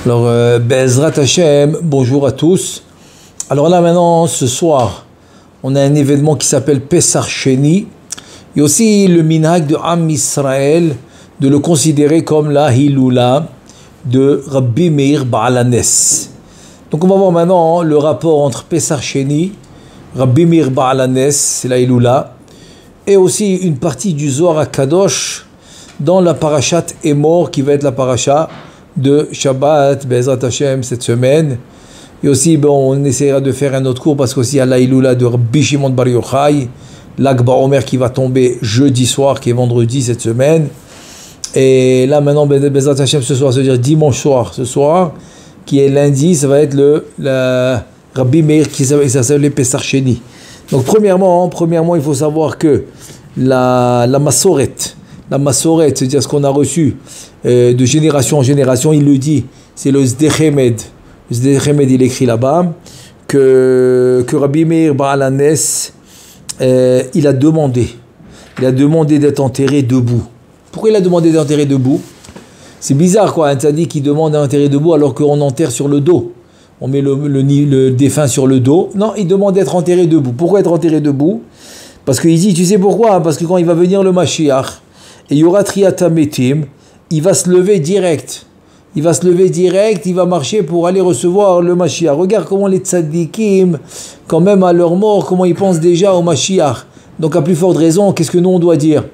Alors, Be'ezrat Hashem, bonjour à tous. Alors là maintenant, ce soir, on a un événement qui s'appelle Pesach Sheni. Il y a aussi le minhag de Am Israël de le considérer comme la Hiloula de Rabbi Meir Baal Hanes. Donc on va voir maintenant le rapport entre Pesach Sheni, Rabbi Meir Baal Hanes, c'est la Hiloula, et aussi une partie du Zohar HaKadosh dans la parashat Emor qui va être la parasha de Shabbat, Be'ezrat Hashem, cette semaine. Et aussi, on essaiera de faire un autre cours parce qu'aussi il y a la Hiloula de Rabbi Shimon Bar Yochai, l'Akba Omer qui va tomber jeudi soir, qui est vendredi cette semaine. Et là maintenant, Be'ezrat Hashem ce soir, c'est-à-dire dimanche soir, ce soir, qui est lundi, ça va être le Rabbi Meir qui s'appelle les Pesach Sheni. Donc premièrement, il faut savoir que la Masoret, c'est-à-dire ce qu'on a reçu de génération en génération, il le dit, c'est le Sdechemed. Le Sdechemed, il écrit là-bas que Rabbi Meir Baal Hanes, il a demandé d'être enterré debout. Pourquoi il a demandé d'être enterré debout? C'est bizarre quoi, un tzaddik qui demande d'être enterré debout alors qu'on enterre sur le dos. On met le défunt sur le dos. Non, il demande d'être enterré debout. Pourquoi être enterré debout? Parce qu'il dit, tu sais pourquoi? Parce que quand il va venir le Mashiach, et il y aura Triyat Metim, il va se lever direct. Il va marcher pour aller recevoir le Mashiach. Regarde comment les tzaddikim, quand même à leur mort, comment ils pensent déjà au Mashiach. Donc à plus forte raison, qu'est-ce que nous on doit dire?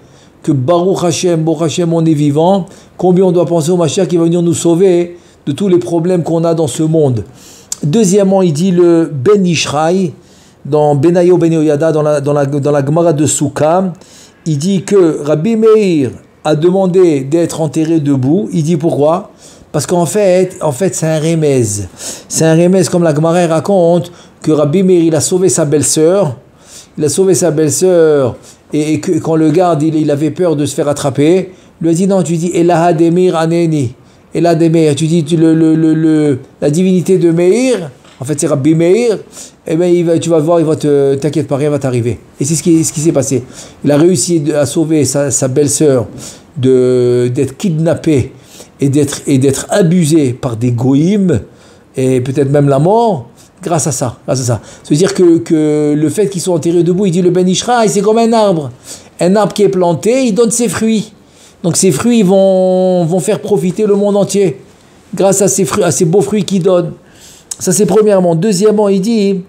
Que Baruch Hashem, on est vivant. Combien on doit penser au Mashiach qui va venir nous sauver de tous les problèmes qu'on a dans ce monde. Deuxièmement, il dit le Ben Ishraï, dans Benayo Ben Yoyada, dans la Gemara de Souka, il dit que Rabbi Meir a demandé d'être enterré debout. Il dit pourquoi? Parce qu'en fait c'est un remez. C'est un remez comme la Gemara raconte que Rabbi Meir il a sauvé sa belle-sœur. Et que quand le garde il avait peur de se faire attraper, lui a dit non, tu dis Elaha de Meir Aneni. Elaha de Meir, tu dis la divinité de Meir, en fait c'est Rabbi Meir, et bien tu vas voir, t'inquiète pas, rien va t'arriver. Et c'est ce qui s'est passé. Il a réussi à sauver sa belle-sœur d'être kidnappée et d'être abusée par des goïms, et peut-être même la mort, grâce à ça. C'est-à-dire que le fait qu'ils soient enterrés debout, il dit le Ben Ishraï, c'est comme un arbre. Un arbre qui est planté, il donne ses fruits. Donc ces fruits vont faire profiter le monde entier, grâce à ces beaux fruits qu'il donne. Ça c'est premièrement. Deuxièmement, il dit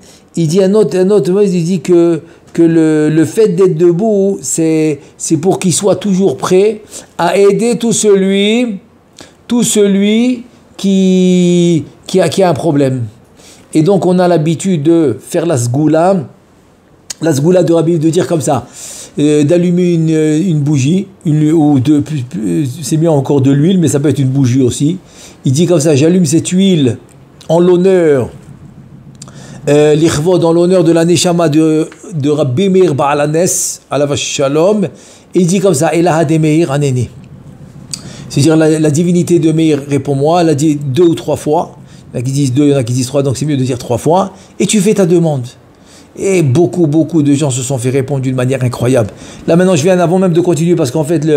un autre, il dit que le fait d'être debout, c'est pour qu'il soit toujours prêt à aider tout celui qui a un problème. Et donc on a l'habitude de faire la sgoula de Rabbi, de dire comme ça, d'allumer une bougie, c'est mieux encore de l'huile, mais ça peut être une bougie aussi. Il dit comme ça, j'allume cette huile en l'honneur, l'Ichvod, en l'honneur de la Neshama de Rabbi Meir Baal Hanes, alav shalom, et il dit comme ça, Elaha de Meir Aneni. C'est-à-dire la divinité de Meir, réponds-moi, elle a dit 2 ou 3 fois, il y en a qui disent 2, il y en a qui disent 3, donc c'est mieux de dire 3 fois, et tu fais ta demande. Et beaucoup de gens se sont fait répondre d'une manière incroyable. Là maintenant je viens avant même de continuer parce qu'en fait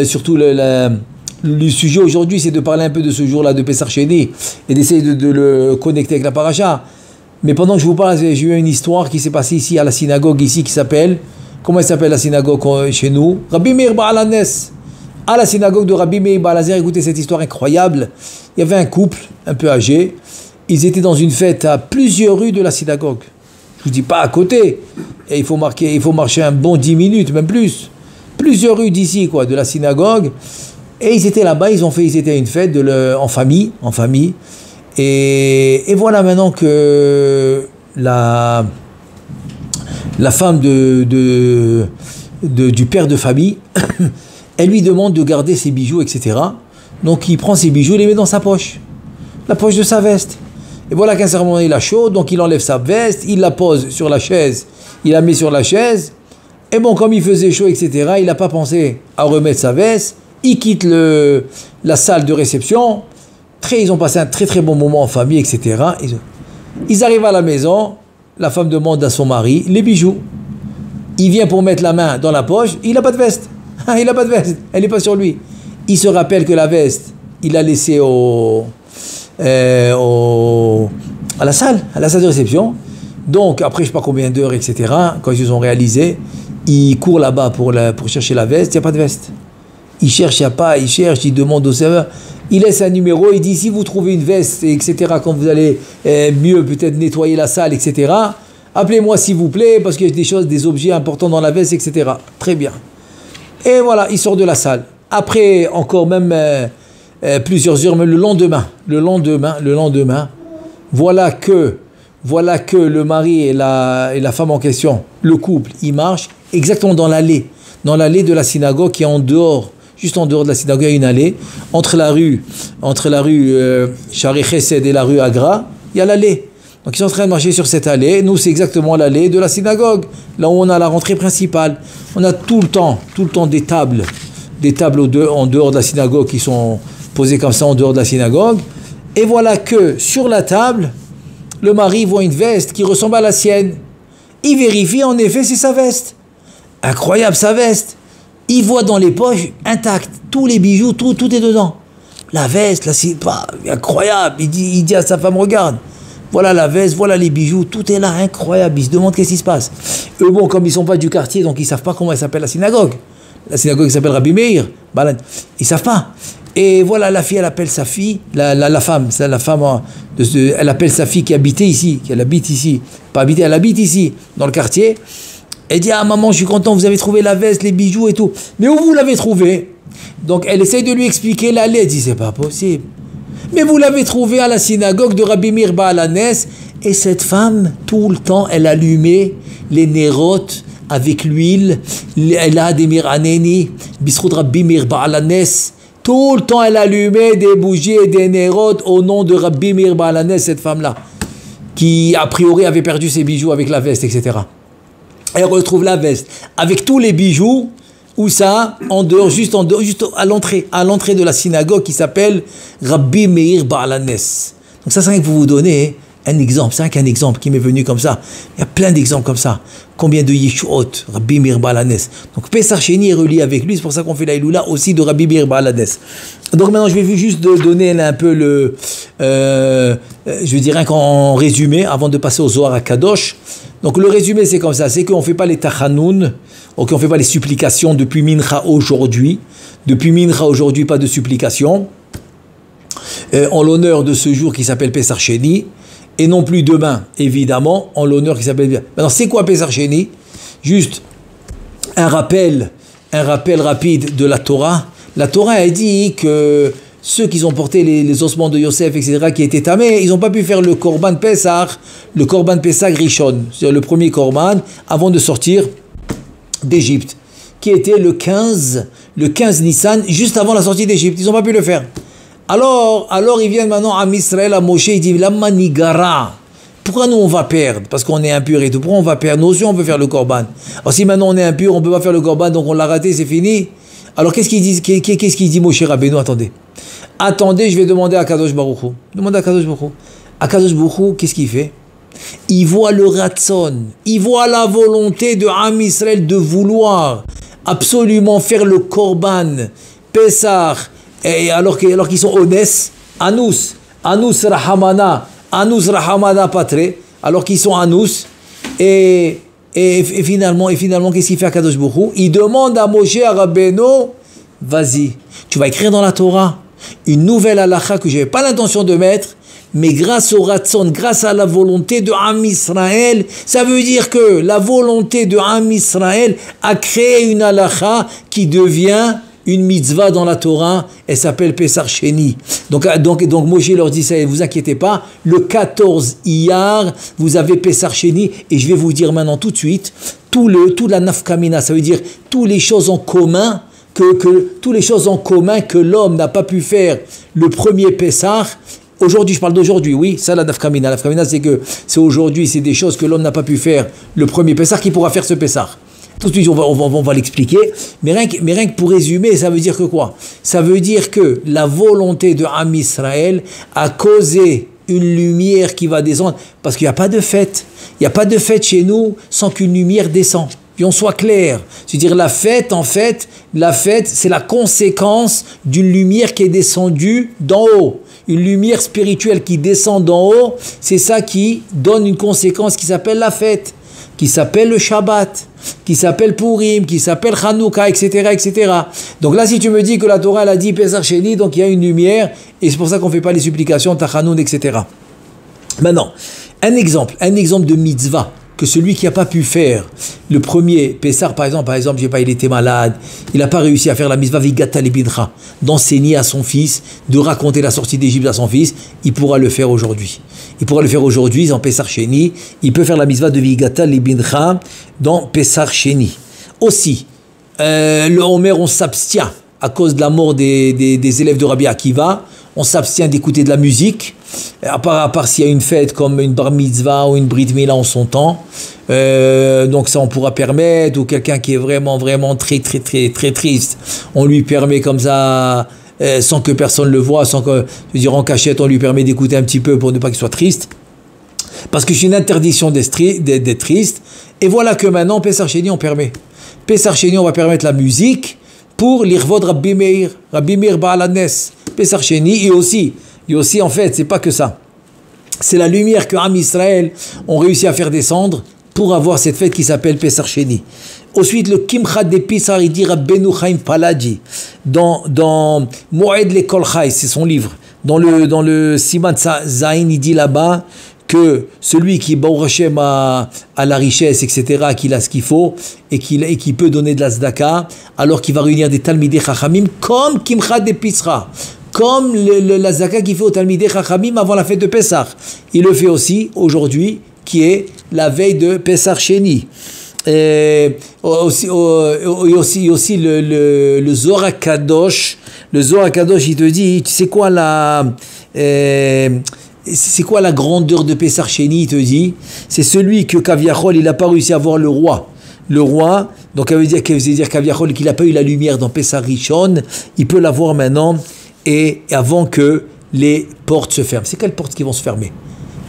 surtout le sujet aujourd'hui c'est de parler un peu de ce jour-là de Pesach Sheni et d'essayer de le connecter avec la paracha. Mais pendant que je vous parle, j'ai eu une histoire qui s'est passée ici à la synagogue ici qui s'appelle, comment elle s'appelle la synagogue chez nous? Rabbi Meir Baal Hanes. À la synagogue de Rabbi Meir Baal Hanes, écoutez cette histoire incroyable. Il y avait un couple un peu âgé, ils étaient dans une fête à plusieurs rues de la synagogue. Je vous dis pas à côté, et il faut marcher un bon 10 minutes, même plus. Plusieurs rues d'ici, quoi, de la synagogue. Et ils étaient là-bas, ils étaient à une fête en famille. Et voilà maintenant que la femme du père de famille, elle lui demande de garder ses bijoux, etc. Donc il prend ses bijoux, il les met dans sa poche. La poche de sa veste. Et voilà qu'à un certain moment il a chaud, donc il enlève sa veste, il la pose sur la chaise, il la met sur la chaise, et bon, comme il faisait chaud, etc., il n'a pas pensé à remettre sa veste, il quitte la salle de réception, ils ont passé un très très bon moment en famille, etc. Ils arrivent à la maison, la femme demande à son mari les bijoux. Il vient pour mettre la main dans la poche, il n'a pas de veste, elle n'est pas sur lui. Il se rappelle que la veste, il l'a laissée au à la salle de réception. Donc, après, je ne sais pas combien d'heures, etc., quand ils ont réalisé, ils courent là-bas pour chercher la veste, il n'y a pas de veste. Ils cherchent, il n'y a pas, ils cherchent, ils demandent au serveur, il laisse un numéro, il dit, si vous trouvez une veste, etc., quand vous allez mieux peut-être nettoyer la salle, etc., appelez-moi s'il vous plaît, parce qu'il y a des choses, des objets importants dans la veste, etc. Très bien. Et voilà, il sort de la salle. Après, encore même plusieurs heures, mais le lendemain, voilà que le mari et la femme en question, le couple, ils marchent exactement dans l'allée de la synagogue qui est en dehors, juste en dehors de la synagogue, il y a une allée, entre la rue Shari Chesed et la rue Agra, il y a l'allée. Donc ils sont en train de marcher sur cette allée. Nous, c'est exactement l'allée de la synagogue, là où on a la rentrée principale. On a tout le temps des tables en dehors de la synagogue qui sont posées comme ça en dehors de la synagogue. Et voilà que sur la table, le mari voit une veste qui ressemble à la sienne. Il vérifie, en effet, c'est sa veste. Incroyable, sa veste. Il voit dans les poches, intactes, tous les bijoux, tout est dedans. La veste, là, c'est pas incroyable. Il dit à sa femme, regarde, voilà la veste, voilà les bijoux, tout est là, incroyable. Il se demande qu'est-ce qui se passe. Eux, bon, comme ils sont pas du quartier, donc ils savent pas comment elle s'appelle la synagogue. La synagogue s'appelle Rabbi Meir. Ils savent pas. Et voilà, la fille, elle appelle sa fille, la femme, elle appelle sa fille qui habite ici, pas habité, elle habite ici, dans le quartier. Elle dit, ah maman, je suis content, vous avez trouvé la veste, les bijoux et tout. Mais où vous l'avez trouvé? Donc elle essaye de lui expliquer l'allée, elle dit, c'est pas possible. Mais vous l'avez trouvé à la synagogue de Rabbi Meir Baalanes. Et cette femme, tout le temps, elle allumait les nérotes avec l'huile, elle a des miraneni, bisrout Rabbi Meir Baalanes. Tout le temps, elle allumait des bougies et des nérotes au nom de Rabbi Meir Baalanes, cette femme-là, qui a priori avait perdu ses bijoux avec la veste, etc. Elle retrouve la veste avec tous les bijoux, où ça, juste à l'entrée de la synagogue qui s'appelle Rabbi Meir Baalanes. Donc ça, c'est rien que vous donnez un exemple, c'est un exemple qui m'est venu comme ça. Il y a plein d'exemples comme ça. Combien de Yeshuot, Rabbi Meir Baalanes. Donc Pesach Sheni est relié avec lui, c'est pour ça qu'on fait la Iloula aussi de Rabbi Meir Baalanes. Donc maintenant, je vais juste donner un peu je dirais qu'en résumé, avant de passer au Zohar à Kadosh. Donc le résumé, c'est comme ça, c'est qu'on ne fait pas les tachanoun, on ne fait pas les supplications depuis Mincha aujourd'hui. Depuis Mincha aujourd'hui, pas de supplication. En l'honneur de ce jour qui s'appelle Pesach Sheni. Et non plus demain, évidemment, en l'honneur qui s'appelle bien. Maintenant, c'est quoi Pesach Sheni? Juste un rappel rapide de la Torah. La Torah a dit que ceux qui ont porté les ossements de Yosef, etc., qui étaient tamés, ils n'ont pas pu faire le Korban Pesach Rishon, c'est-à-dire le premier Korban, avant de sortir d'Égypte, qui était le 15 Nissan, juste avant la sortie d'Égypte. Ils n'ont pas pu le faire. Alors ils viennent maintenant à Israël, à Moshe, ils disent, la manigara. Pourquoi nous on va perdre? Parce qu'on est impur et tout. Pourquoi on va perdre? Nous aussi on veut faire le Korban. Alors si maintenant on est impur, on ne peut pas faire le Korban, donc on l'a raté, c'est fini. Alors qu'est-ce qu'il dit Moshe Rabbeinu? Attendez, je vais demander à Kadosh Baruch Hu. Demandez à Kadosh Baruch Hu. À Kadosh Baruch Hu, qu'est-ce qu'il fait? Il voit le Ratson, il voit la volonté de Am Israël de vouloir absolument faire le Korban, Pesach, et alors qu'ils sont honnêtes, Anus Rahamana Patre, alors qu'ils sont Anus, et finalement, qu'est-ce qu'il fait à Kadosh Baruch Hu? Il demande à Moshe Rabbeinu, vas-y, tu vas écrire dans la Torah une nouvelle halakha que je n'avais pas l'intention de mettre, mais grâce au Ratson, grâce à la volonté de Am Israël, ça veut dire que la volonté de Am Israël a créé une halakha qui devient une mitzvah dans la Torah, elle s'appelle Pesach Sheni. Donc Moshe leur dit ça, ne vous inquiétez pas, le 14 Iyar, vous avez Pesach Sheni, et je vais vous dire maintenant tout de suite, toute la nafkamina, ça veut dire toutes les choses en commun, que l'homme n'a pas pu faire le premier Pesach. Aujourd'hui, je parle d'aujourd'hui, oui, ça la nafkamina. La nafkamina, c'est que c'est aujourd'hui, c'est des choses que l'homme n'a pas pu faire le premier Pesach, qui pourra faire ce Pesach. Tout de suite, on va l'expliquer. Mais rien que pour résumer, ça veut dire que quoi? Ça veut dire que la volonté de Am Israël a causé une lumière qui va descendre, parce qu'il n'y a pas de fête. Il n'y a pas de fête chez nous sans qu'une lumière descend. on soit clair. C'est-à-dire la fête, en fait, c'est la conséquence d'une lumière qui est descendue d'en haut. Une lumière spirituelle qui descend d'en haut, c'est ça qui donne une conséquence qui s'appelle la fête, qui s'appelle le Shabbat, qui s'appelle Purim, qui s'appelle Hanouka, etc., etc. Donc là, si tu me dis que la Torah, elle a dit Pesach Sheni, donc il y a une lumière, et c'est pour ça qu'on ne fait pas les supplications, Tachanoun, etc. Maintenant, un exemple de mitzvah, que celui qui n'a pas pu faire le premier Pessar, par exemple, je sais pas, il était malade, il n'a pas réussi à faire la mitzvah Vigata Lebincha, d'enseigner à son fils, de raconter la sortie d'Égypte à son fils, il pourra le faire aujourd'hui. Il pourra le faire aujourd'hui en Pessar Sheni, il peut faire la mitzvah de Vigata Lebincha dans Pessar Sheni. Aussi, le Homer, on s'abstient à cause de la mort des élèves de Rabbi Akiva, on s'abstient d'écouter de la musique, à part s'il y a une fête comme une bar mitzvah ou une brit mila en son temps, donc ça on pourra permettre, ou quelqu'un qui est vraiment très triste, on lui permet comme ça, sans que personne le voie, sans que, je veux dire en cachette, on lui permet d'écouter un petit peu pour ne pas qu'il soit triste, parce que c'est une interdiction d'être triste, et voilà que maintenant, Pessar Sheni on permet. Pessar Sheni on va permettre la musique, pour l'Irvod Rabbi Meir Baal Hanes, Pessar Sheni, et aussi en fait, c'est pas que ça. C'est la lumière que Am Israël ont réussi à faire descendre pour avoir cette fête qui s'appelle Pessar Sheni. Ensuite, le Kimcha de Pissar, il dit Rabbeinu Chaim Palaji, dans Moed Lekol Chai, c'est son livre. Dans le Siman Zain, il dit là-bas que celui qui Baruch Hashem a la richesse, etc., qu'il a ce qu'il faut, et qui peut donner de la tzedaka, alors qu'il va réunir des Talmidei Chachamim, comme Kimcha de Pissar, comme la tzedaka qu'il fait au Talmidei Chachamim avant la fête de Pessah. Il le fait aussi aujourd'hui, qui est la veille de Pessar Sheni. Aussi le Zohar HaKadosh. Le Zohar HaKadosh, il te dit, tu sais quoi c'est quoi la grandeur de Pessar Sheni, il te dit, c'est celui que Kaviachol, il n'a pas réussi à voir le roi. Le roi, donc ça veut dire Kaviachol, qu'il n'a pas eu la lumière dans Pessar Rishon, il peut l'avoir maintenant, et avant que les portes se ferment. C'est quelles portes qui vont se fermer?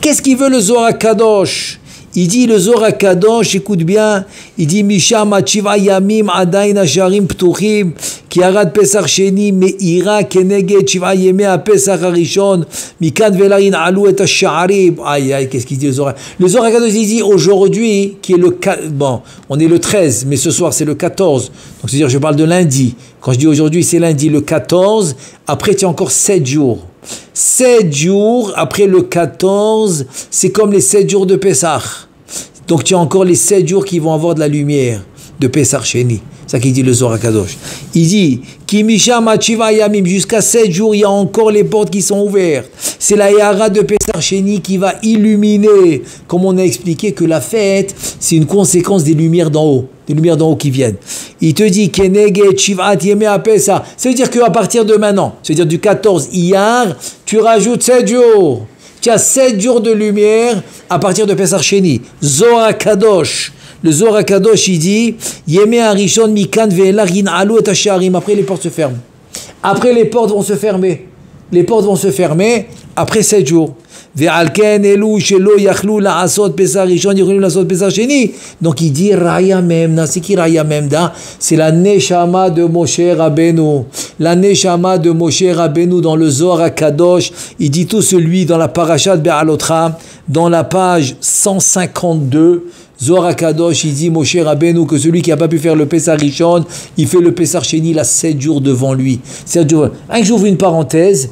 Qu'est-ce qu'il veut le Zohar HaKadosh? Il dit le Zohar HaKadosh, écoute bien, il dit Misham Achiva Yamim Adain Asharim Ptuchim Ki Arad Pesach Sheni Meira Keneged Shiva Yemei HaPesach HaRishon Mikan Velain Alu Et HaSha'arim. Aïe, qu'est-ce qu'il dit le Zohar? Le Zohar HaKadosh, il dit aujourd'hui, qui est on est le 13, mais ce soir c'est le 14, donc c'est-à-dire je parle de lundi. Quand je dis aujourd'hui c'est lundi, le 14, après tu as encore 7 jours. 7 jours après le 14, c'est comme les 7 jours de Pessah. Donc tu as encore les 7 jours qui vont avoir de la lumière de Pessar Sheni. C'est ça qu'il dit le Zohar HaKadosh. Il dit Kimisha Machiva Yamim, jusqu'à 7 jours, il y a encore les portes qui sont ouvertes. C'est la Yara de Pessar Sheni qui va illuminer, comme on a expliqué que la fête, c'est une conséquence des lumières d'en haut. Des lumières d'en haut qui viennent. Il te dit Keneged Shivat Yemei HaPesach. Ça veut dire qu'à partir de maintenant, c'est-à-dire du 14 Iyar, tu rajoutes 7 jours. Tu as 7 jours de lumière à partir de Pessar Sheni. Zohar HaKadosh. Le Zohar HaKadosh, il dit Yemei HaRishon Mikan Ve'elach Yin'alu Et HaSha'arim. Après, les portes se ferment. Après, les portes vont se fermer. Les portes vont se fermer après 7 jours. Ve'alken elu shelo yachlu la'asot Pesach Rishon yicholu la'asot Pesach Sheni. Donc il dit Raya Memda. C'est qui Raya Memda? C'est la Neshama de Moshe Rabbeinu. La Neshama de Moshe Rabbeinu dans le Zohar HaKadosh. Il dit tout celui dans la Parashat Be'alotra, dans la page 152. Zohar HaKadosh, il dit Moshe Rabbeinu que celui qui n'a pas pu faire le Pesach Rishon, il fait le Pesach Sheni, il a 7 jours devant lui. 7 jours. J'ouvre une parenthèse.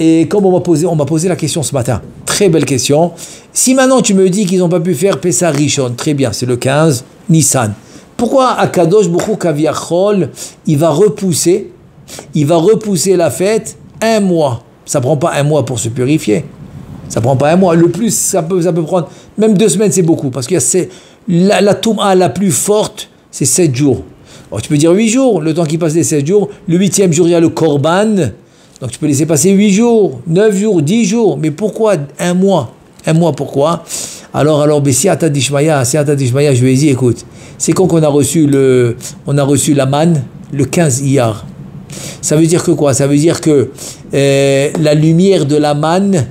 Et comme on m'a posé la question ce matin, très belle question. Si maintenant tu me dis qu'ils n'ont pas pu faire Pesach Rishon, très bien, c'est le 15 Nissan. Pourquoi Akadosh Baruch Hu Kaviachol, il va repousser la fête 1 mois? Ça prend pas 1 mois pour se purifier. Ça prend pas 1 mois. Le plus, ça peut prendre, même 2 semaines, c'est beaucoup. Parce qu'il y a la Touma la plus forte, c'est 7 jours. Alors, tu peux dire 8 jours, le temps qui passe les 7 jours. Le 8e jour, il y a le Korban. Donc tu peux laisser passer 8 jours, 9 jours, 10 jours. Mais pourquoi 1 mois? 1 mois, pourquoi? Alors, si Ata Dishmaya, je lui ai dit, écoute, c'est quand qu'on a reçu la manne, le 15 Iyar. Ça veut dire que quoi? Ça veut dire que la lumière de la manne,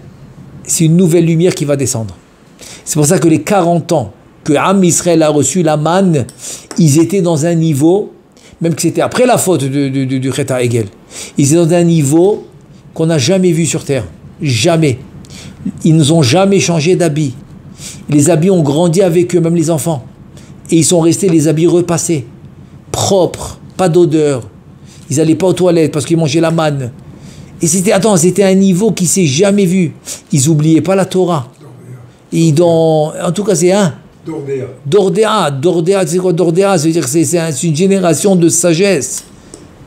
c'est une nouvelle lumière qui va descendre. C'est pour ça que les 40 ans que Am Israël a reçu la manne, ils étaient dans un niveau, même que c'était après la faute du Chet HaEgel, ils étaient dans un niveau qu'on n'a jamais vu sur terre. Jamais. Ils n'ont jamais changé d'habits. Les habits ont grandi avec eux, même les enfants. Et ils sont restés les habits repassés, propres, pas d'odeur. Ils n'allaient pas aux toilettes parce qu'ils mangeaient la manne. Et c'était un niveau qui ne s'est jamais vu. Ils n'oubliaient pas la Torah. En tout cas, c'est un. Dordéa, c'est quoi Dordéa? Ça veut dire que c'est une génération de sagesse.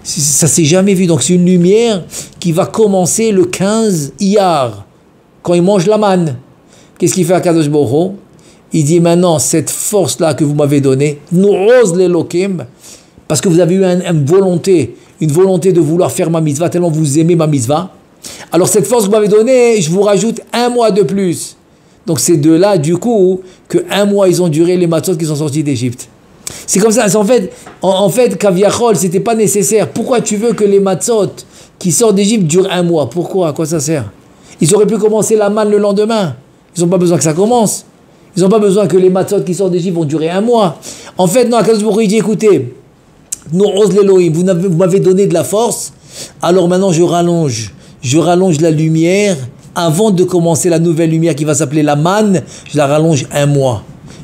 Ça ne s'est jamais vu. Donc c'est une lumière qui va commencer le 15 Iyar, quand ils mangent la manne. Qu'est-ce qu'il fait à Kadosh Baruch Hu? Il dit maintenant, cette force-là que vous m'avez donnée, nous ose l'Elokim, parce que vous avez eu une volonté de vouloir faire ma mitzvah, tellement vous aimez ma mitzvah. Alors cette force que vous m'avez donnée, je vous rajoute 1 mois de plus. Donc c'est de là, du coup, que 1 mois, ils ont duré les matzot qui sont sortis d'Égypte. C'est comme ça. En fait, Kaviachol, c'était pas nécessaire. Pourquoi tu veux que les matzot qui sortent d'Égypte durent 1 mois? Pourquoi? À quoi ça sert? Ils auraient pu commencer la manne le lendemain. Ils n'ont pas besoin que ça commence. Ils n'ont pas besoin que les matzot qui sortent d'Égypte vont durer 1 mois. En fait, non, Akadosh Baruch Hu dit, écoutez, nous, ose l'Elohim, vous m'avez donné de la force, alors maintenant je rallonge la lumière. Avant de commencer la nouvelle lumière qui va s'appeler la manne, je la rallonge 1 mois,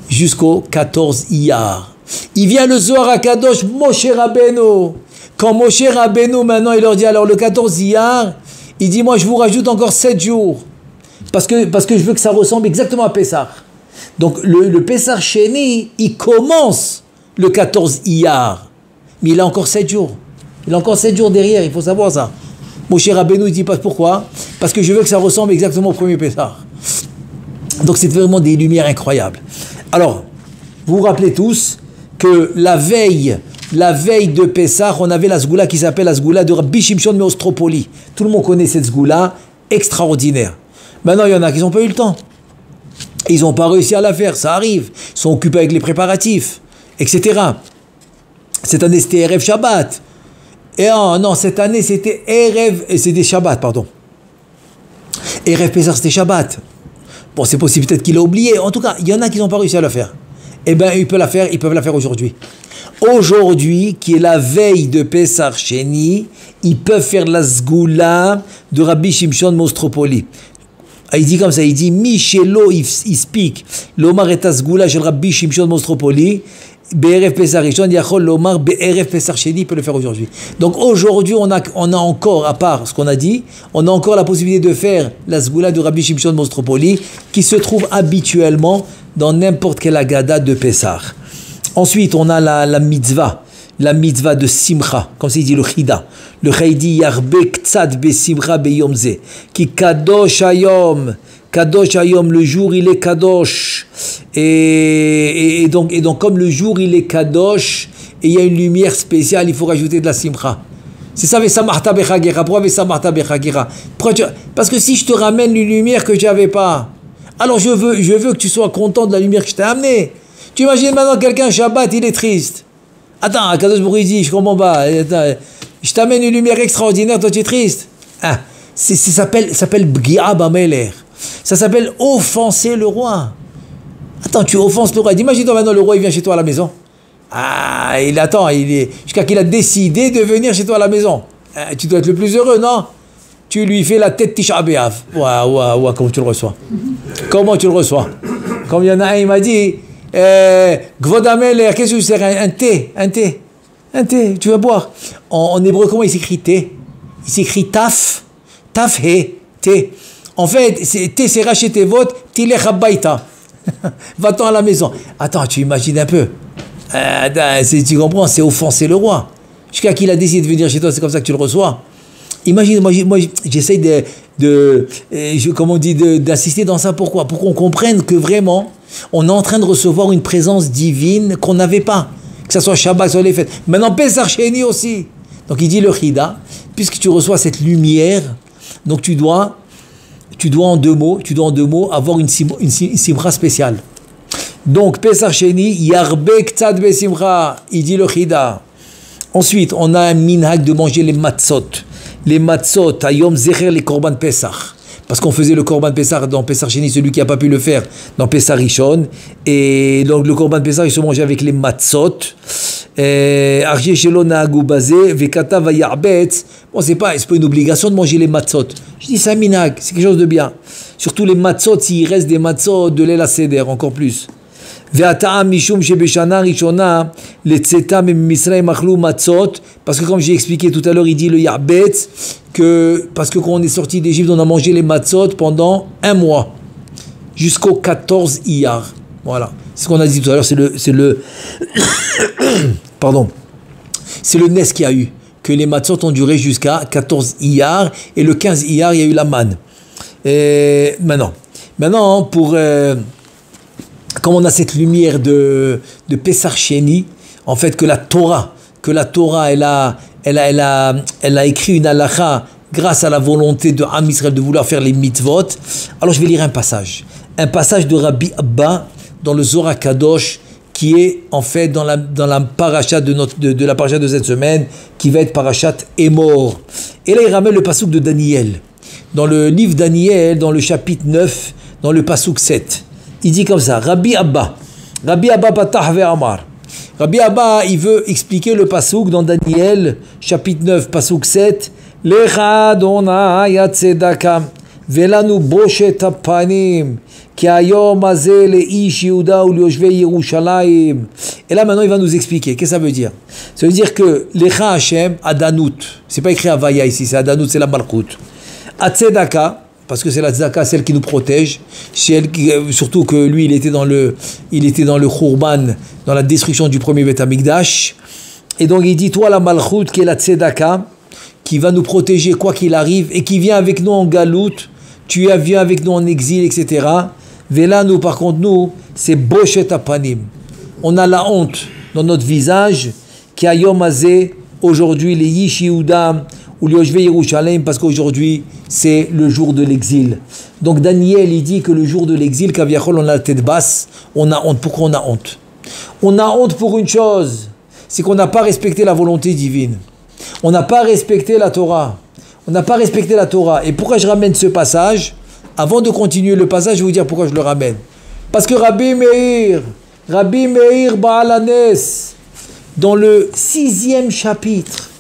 jusqu'au 14 Iyar. Il vient le Zohar à Kadosh, Moshe Rabbeinu. Quand Moshe Rabbeinu, maintenant, il leur dit, alors le 14 Iyar, il dit, moi je vous rajoute encore 7 jours, parce que je veux que ça ressemble exactement à Pessah. Donc le Pessah Sheni, il commence le 14 Iyar, mais il a encore 7 jours. Il a encore 7 jours derrière, il faut savoir ça. Moshe Rabbeinu, il dit pas pourquoi, parce que je veux que ça ressemble exactement au premier Pessah. Donc c'est vraiment des lumières incroyables. Alors, vous vous rappelez tous que la veille de Pessah, on avait la Sgoula qui s'appelle la Sgoula de Rabbi Shimshon Meostropoli. Tout le monde connaît cette Sgoula extraordinaire. Maintenant, il y en a qui n'ont pas eu le temps. Ils n'ont pas réussi à la faire, ça arrive. Ils sont occupés avec les préparatifs, etc. Cette année, c'était Erev Shabbat. Et non, cette année, c'était c'était Shabbat, pardon. Erev Pessah, c'était Shabbat. Bon, c'est possible peut-être qu'il a oublié. En tout cas, il y en a qui n'ont pas réussi à la faire. Eh bien, ils peuvent la faire aujourd'hui. Aujourd'hui, qui est la veille de Pessah Sheni, ils peuvent faire la Sgoula de Rabbi Shimshon Meostropoli. Il dit comme ça, il dit Michelo il speak l'Omar et Sgoula shel Rabbi Shimshon Meostropoli Be'erev Pessah Rishon Yachol l'Omar Be'erev Pessah Sheni, il peut le faire aujourd'hui. Donc aujourd'hui on a encore, à part ce qu'on a dit, on a encore la possibilité de faire la Sgoula de Rabbi Shimshon Meostropoli qui se trouve habituellement dans n'importe quelle agada de Pessah. Ensuite on a la mitzvah de Simcha, comme ça il dit le Chida. Le Chaydi Yarbe Ktsad Be Simcha Be Yomze, qui Kadosh Hayom, le jour il est Kadosh. Et donc comme le jour il est Kadosh, et il y a une lumière spéciale, il faut rajouter de la Simcha. C'est ça, Vesamarta Bechagera. Pourquoi Vesamarta Bechagera? Parce que si je te ramène une lumière que je n'avais pas, alors je veux que tu sois content de la lumière que je t'ai amenée. Tu imagines maintenant quelqu'un Shabbat, il est triste. Attends, Kadosh Baruch Hu dit, je comprends pas. Attends, je t'amène une lumière extraordinaire, toi tu es triste. Ah, ça s'appelle Bgia Bameler. Ça s'appelle offenser le roi. Attends, tu offenses le roi. Imagine-toi maintenant, le roi il vient chez toi à la maison. Ah, jusqu'à qu'il a décidé de venir chez toi à la maison. Ah, tu dois être le plus heureux, non? Tu lui fais la tête Tisha B'Av. Ouah, comment tu le reçois? Comment tu le reçois? Comme il y en a un, il m'a dit, Gvodameler, qu'est-ce que c'est? Un thé, tu vas boire. En hébreu, comment il s'écrit thé? Il s'écrit taf he, thé. En fait, thé, c'est racheter votre, tilech habayta. Va-t'en à la maison. Attends, tu imagines un peu. Tu comprends, c'est offenser le roi. Jusqu'à qu'il a décidé de venir chez toi, c'est comme ça que tu le reçois. Imagine, moi j'essaye d'assister dans ça. Pourquoi? Pour qu'on comprenne que vraiment, on est en train de recevoir une présence divine qu'on n'avait pas. Que ce soit Shabbat, que ce soit les fêtes. Maintenant, Pessah Sheni aussi. Donc il dit le Chida, puisque tu reçois cette lumière, donc tu dois en deux mots avoir une simcha spéciale. Donc Pessah Sheni, Yarbe Ktsad Be Simcha, il dit le Chida. Ensuite, on a un minhag de manger les matzot. Les matzot, ayom zecher les korban Pessah. parce qu'on faisait le Korban Pessah dans Pessah Sheni, celui qui n'a pas pu le faire dans Pessah Rishon, et donc le Korban Pessah il se mangeait avec les matzot, Arjé Shelo Nahagou Bazé, Vekata Vayarbetz. Bon, c'est pas une obligation de manger les matzot. Je dis c'est un minag, c'est quelque chose de bien. Surtout les matzot, s'il reste des matzot de l'El Seder, encore plus. Parce que comme j'ai expliqué tout à l'heure, il dit le Yarbetz, que parce que quand on est sorti d'Égypte, on a mangé les matzot pendant un mois, jusqu'au 14 Iyar. Voilà, c'est ce qu'on a dit tout à l'heure, c'est le pardon, c'est le Nes qui a eu, que les matzot ont duré jusqu'à 14 Iyar, et le 15 Iyar, il y a eu la manne. Et maintenant pour... comme on a cette lumière de Pessah Sheni, en fait que la Torah elle a écrit une halakha grâce à la volonté de Am Israël de vouloir faire les mitzvot. Alors je vais lire un passage de Rabbi Abba dans le Zohar Kadosh, qui est en fait dans la paracha de la paracha de cette semaine, qui va être parachat Emor. Et là il ramène le passouk de Daniel dans le livre Daniel, dans le chapitre 9, dans le passouk 7. Il dit comme ça, Rabbi Abba Patah ve'amar. Rabbi Abba, il veut expliquer le pasouk dans Daniel, chapitre 9, pasouk 7. Lecha Adonai tzedaka, velanu boshet hapanim, ki hayom hazeh leish Yehuda u'lioshvei Yerushalayim. Et là maintenant il va nous expliquer, qu'est-ce que ça veut dire? Ça veut dire que Lecha Hashem Adanut, c'est pas écrit Havaya ici, c'est Adanut, c'est la Malchut. Tzedaka, parce que c'est la tzedaka, celle qui nous protège, surtout que lui il était dans le Khurban, dans la destruction du premier Beth Amikdash, et donc il dit toi la Malchut qui est la tzedaka, qui va nous protéger quoi qu'il arrive, et qui vient avec nous en galout, tu viens avec nous en exil, etc. Vela nous par contre nous, c'est Boshet Apanim, on a la honte dans notre visage, qui a Yom Hazeh, aujourd'hui les Yish Yehuda, ou l'Yoshvei Yerushalayim, parce qu'aujourd'hui c'est le jour de l'exil. Donc Daniel il dit que le jour de l'exil, Kaviachol, on a la tête basse, on a honte. Pourquoi on a honte? On a honte pour une chose, c'est qu'on n'a pas respecté la volonté divine. On n'a pas respecté la Torah. Et pourquoi je ramène ce passage? Avant de continuer le passage, je vais vous dire pourquoi je le ramène. Parce que Rabbi Meir Baal Hanes, dans le 6e chapitre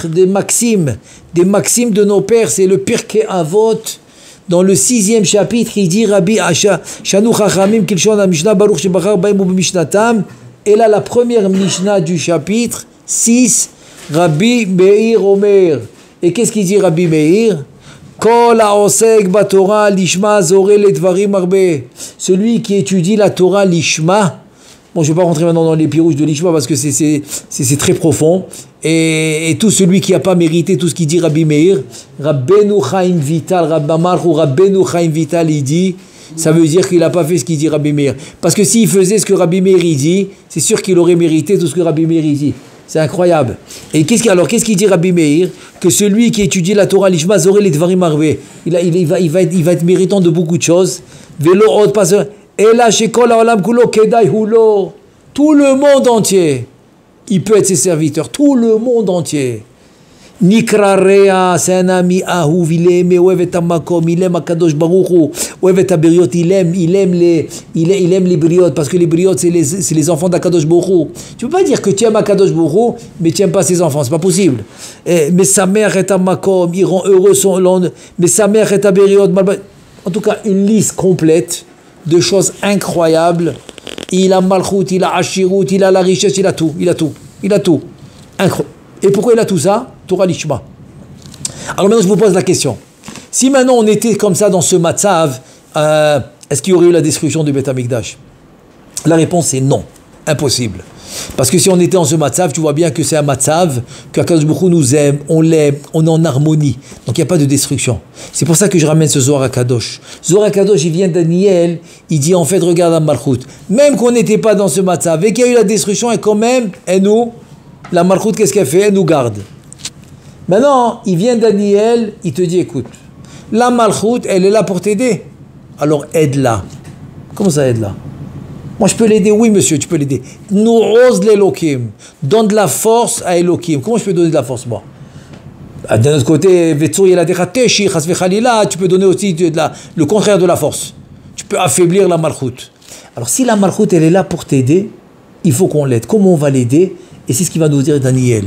des Maximes de nos pères, c'est le Pirkei Avot. Dans le 6e chapitre, il dit Rabbi Asha, Shanu Chachamim Kilshon HaMishnah Baruch Shebachar Baim Ubimishnatam. Et là, la première Mishnah du chapitre 6, Rabbi Meir Omer. Et qu'est-ce qu'il dit Rabbi Meir? Kol ha'osek baTorah lishma zoreh ledvarim arbe. Celui qui étudie la Torah lishma. Bon, je ne vais pas rentrer maintenant dans les pirouges de l'Ishma parce que c'est très profond. Et tout celui qui n'a pas mérité tout ce qu'il dit Rabbi Meir, Rabbeinu Chaim Vital, Rabbeinu Chaim Vital, il dit, ça veut dire qu'il n'a pas fait ce qu'il dit Rabbi Meir. Parce que s'il faisait ce que Rabbi Meir il dit, c'est sûr qu'il aurait mérité tout ce que Rabbi Meir il dit. C'est incroyable. Et qu'est-ce qu'il dit Rabbi Meir? Que celui qui étudie la Torah, l'Ishma, Zoré, les Dvarim Arbe, il va être méritant de beaucoup de choses. Vélo, haute, passe. Et là, chez Kol Haolam Kulo, Kedai Hulo, tout le monde entier, il peut être ses serviteurs, tout le monde entier. Nikrarea, c'est un ami Ahuv, il aime Oevet Amakom, il aime Akadosh Baruch Hu, Oevet Aberiot, il aime les briotes, parce que les briotes, c'est les enfants d'Akadosh Baruch Hu. Tu peux pas dire que tu aimes Akadosh Baruch Hu, mais tu n'aimes pas ses enfants, c'est pas possible. Mais sa mère est Amakom, il rend heureux son land, mais sa mère est Aberiot. En tout cas, une liste complète de choses incroyables. Il a Malchut, il a Ashirut, il a la richesse, il a tout. Incroyable. Et pourquoi il a tout ça? Torah Lishma. Alors maintenant je vous pose la question. Si maintenant on était comme ça dans ce matzav, est-ce qu'il y aurait eu la destruction du Beth Amikdash? La réponse est non. Impossible. Parce que si on était en ce matzav, tu vois bien que c'est un matzav, qu'Akadosh Baruch Hu nous aime, on l'aime, on est en harmonie. Donc il n'y a pas de destruction. C'est pour ça que je ramène ce Zohar HaKadosh. Zohar HaKadosh, il vient de Daniel, il dit en fait, regarde à Malchut. Même qu'on n'était pas dans ce matzav et qu'il y a eu la destruction, et quand même, et nous, la Malchut, qu'est-ce qu'elle fait? Elle nous garde. Maintenant, il vient Daniel, il te dit, écoute, la Malchut, elle est là pour t'aider. Alors aide-la. Comment ça aide-la? Moi, je peux l'aider. Oui, monsieur, tu peux l'aider. Nous ose l'Elokim. Donne de la force à Elokim. Comment je peux donner de la force, moi? D'un autre côté, tu peux donner aussi le contraire de la force. Tu peux affaiblir la malchoute. Alors si la malchoute elle est là pour t'aider, il faut qu'on l'aide. Comment on va l'aider? Et c'est ce qu'il va nous dire Daniel.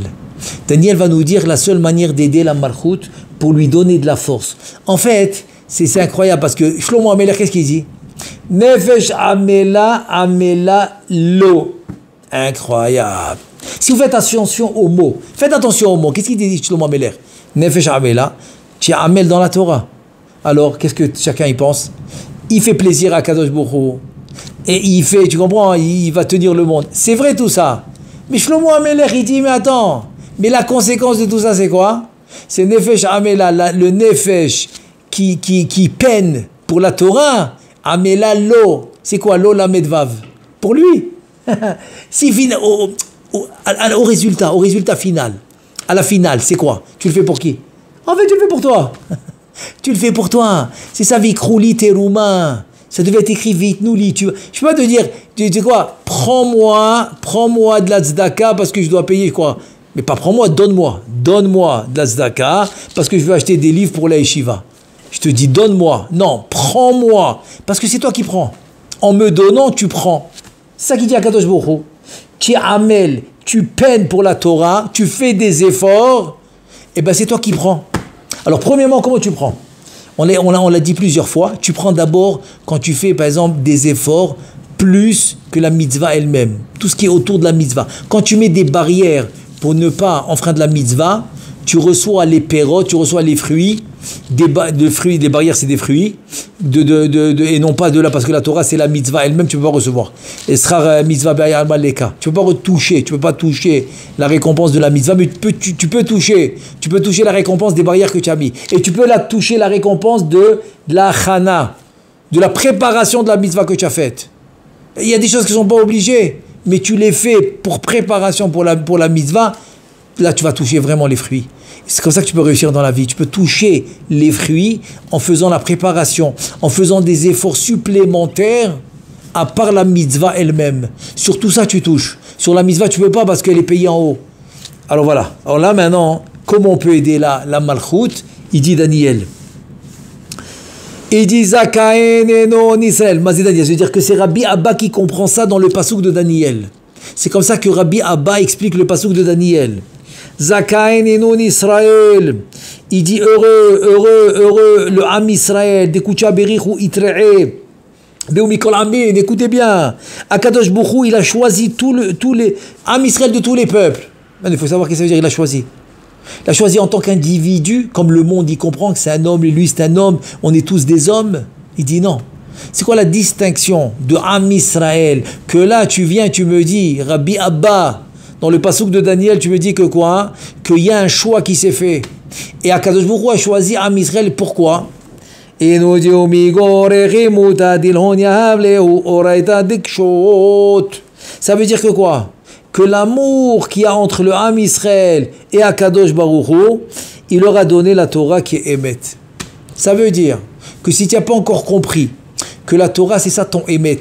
Daniel va nous dire la seule manière d'aider la malchoute pour lui donner de la force. En fait, c'est incroyable parce que Shlomo Amelech, qu'est-ce qu'il dit? Nefesh amela amela lo. Incroyable. Si vous faites attention aux mots, qu'est-ce qu'il dit Shlomo Amelech? Nefesh amela, tu es amel dans la Torah. Alors, qu'est-ce que chacun y pense? Il fait plaisir à Kadosh Baruch Hu. Et il fait, tu comprends, il va tenir le monde. C'est vrai tout ça. Mais Shlomo Amelech, il dit, mais attends, mais la conséquence de tout ça, c'est quoi? C'est Nefesh Amela, le Nefesh qui peine pour la Torah. Amela lo, c'est quoi? Lo la medvav. Pour lui. Si au résultat final, à la finale, c'est quoi? Tu le fais pour qui? En fait, tu le fais pour toi. Tu le fais pour toi. C'est ça, Vikrouli Terouma. Ça devait être écrit vite, nous lis. Je peux pas te dire, tu sais quoi, prends-moi de la tzedaka parce que je dois payer quoi. Mais pas prends-moi, donne-moi de la tzedaka parce que je veux acheter des livres pour la yeshiva. Je te dis donne-moi, non, prends-moi parce que c'est toi qui prends. En me donnant, tu prends. C'est ça qui dit à Kadosh Baruch Hu. Tu es amel, tu peines pour la Torah, tu fais des efforts, et ben c'est toi qui prends. Alors premièrement, comment tu prends? On l'a dit plusieurs fois, tu prends d'abord quand tu fais par exemple des efforts plus que la mitzvah elle-même, tout ce qui est autour de la mitzvah. Quand tu mets des barrières pour ne pas enfreindre la mitzvah, tu reçois les pérotes, tu reçois les fruits, des barrières c'est des fruits, et non pas de là, parce que la Torah c'est la mitzvah elle-même, tu ne peux pas recevoir. Et sera mitzvah be'ayal maleka. Tu ne peux pas toucher la récompense de la mitzvah, mais tu peux toucher la récompense des barrières que tu as mis. Et tu peux toucher la récompense de la chana, de la préparation de la mitzvah que tu as faite. Il y a des choses qui ne sont pas obligées, mais tu les fais pour préparation pour la mitzvah. Là, tu vas toucher vraiment les fruits. C'est comme ça que tu peux réussir dans la vie. Tu peux toucher les fruits en faisant la préparation, en faisant des efforts supplémentaires à part la mitzvah elle-même. Sur tout ça, tu touches. Sur la mitzvah, tu ne peux pas parce qu'elle est payée en haut. Alors voilà. Alors là, maintenant, comment on peut aider la malchoute? Il dit Daniel. Il dit Zakaen eno Israël. Ça veut dire que c'est Rabbi Abba qui comprend ça dans le passouk de Daniel. C'est comme ça que Rabbi Abba explique le passouk de Daniel. Zakaen enon Israël. Il dit heureux le Am Israël. Dekucha berichu itre'e. Beumikol amin. Écoutez bien. Akadosh Baruch Hu, il a choisi tous les Am Israël de tous les peuples. Il faut savoir ce que ça veut dire. Il a choisi. Il a choisi en tant qu'individu, comme le monde, il comprend que c'est un homme et lui c'est un homme. On est tous des hommes. Il dit non. C'est quoi la distinction de Am Israël? Que là, tu viens, tu me dis, Rabbi Abba, dans le passouk de Daniel, tu me dis que quoi? Qu'il y a un choix qui s'est fait. Et Akadosh Baruch Hu a choisi Am Israël, pourquoi? Ça veut dire que quoi? Que l'amour qu'il y a entre le Am Israël et Akadosh Baruch Hu, il leur a donné la Torah qui est Emet. Ça veut dire que si tu n'as pas encore compris que la Torah, c'est ça ton émet.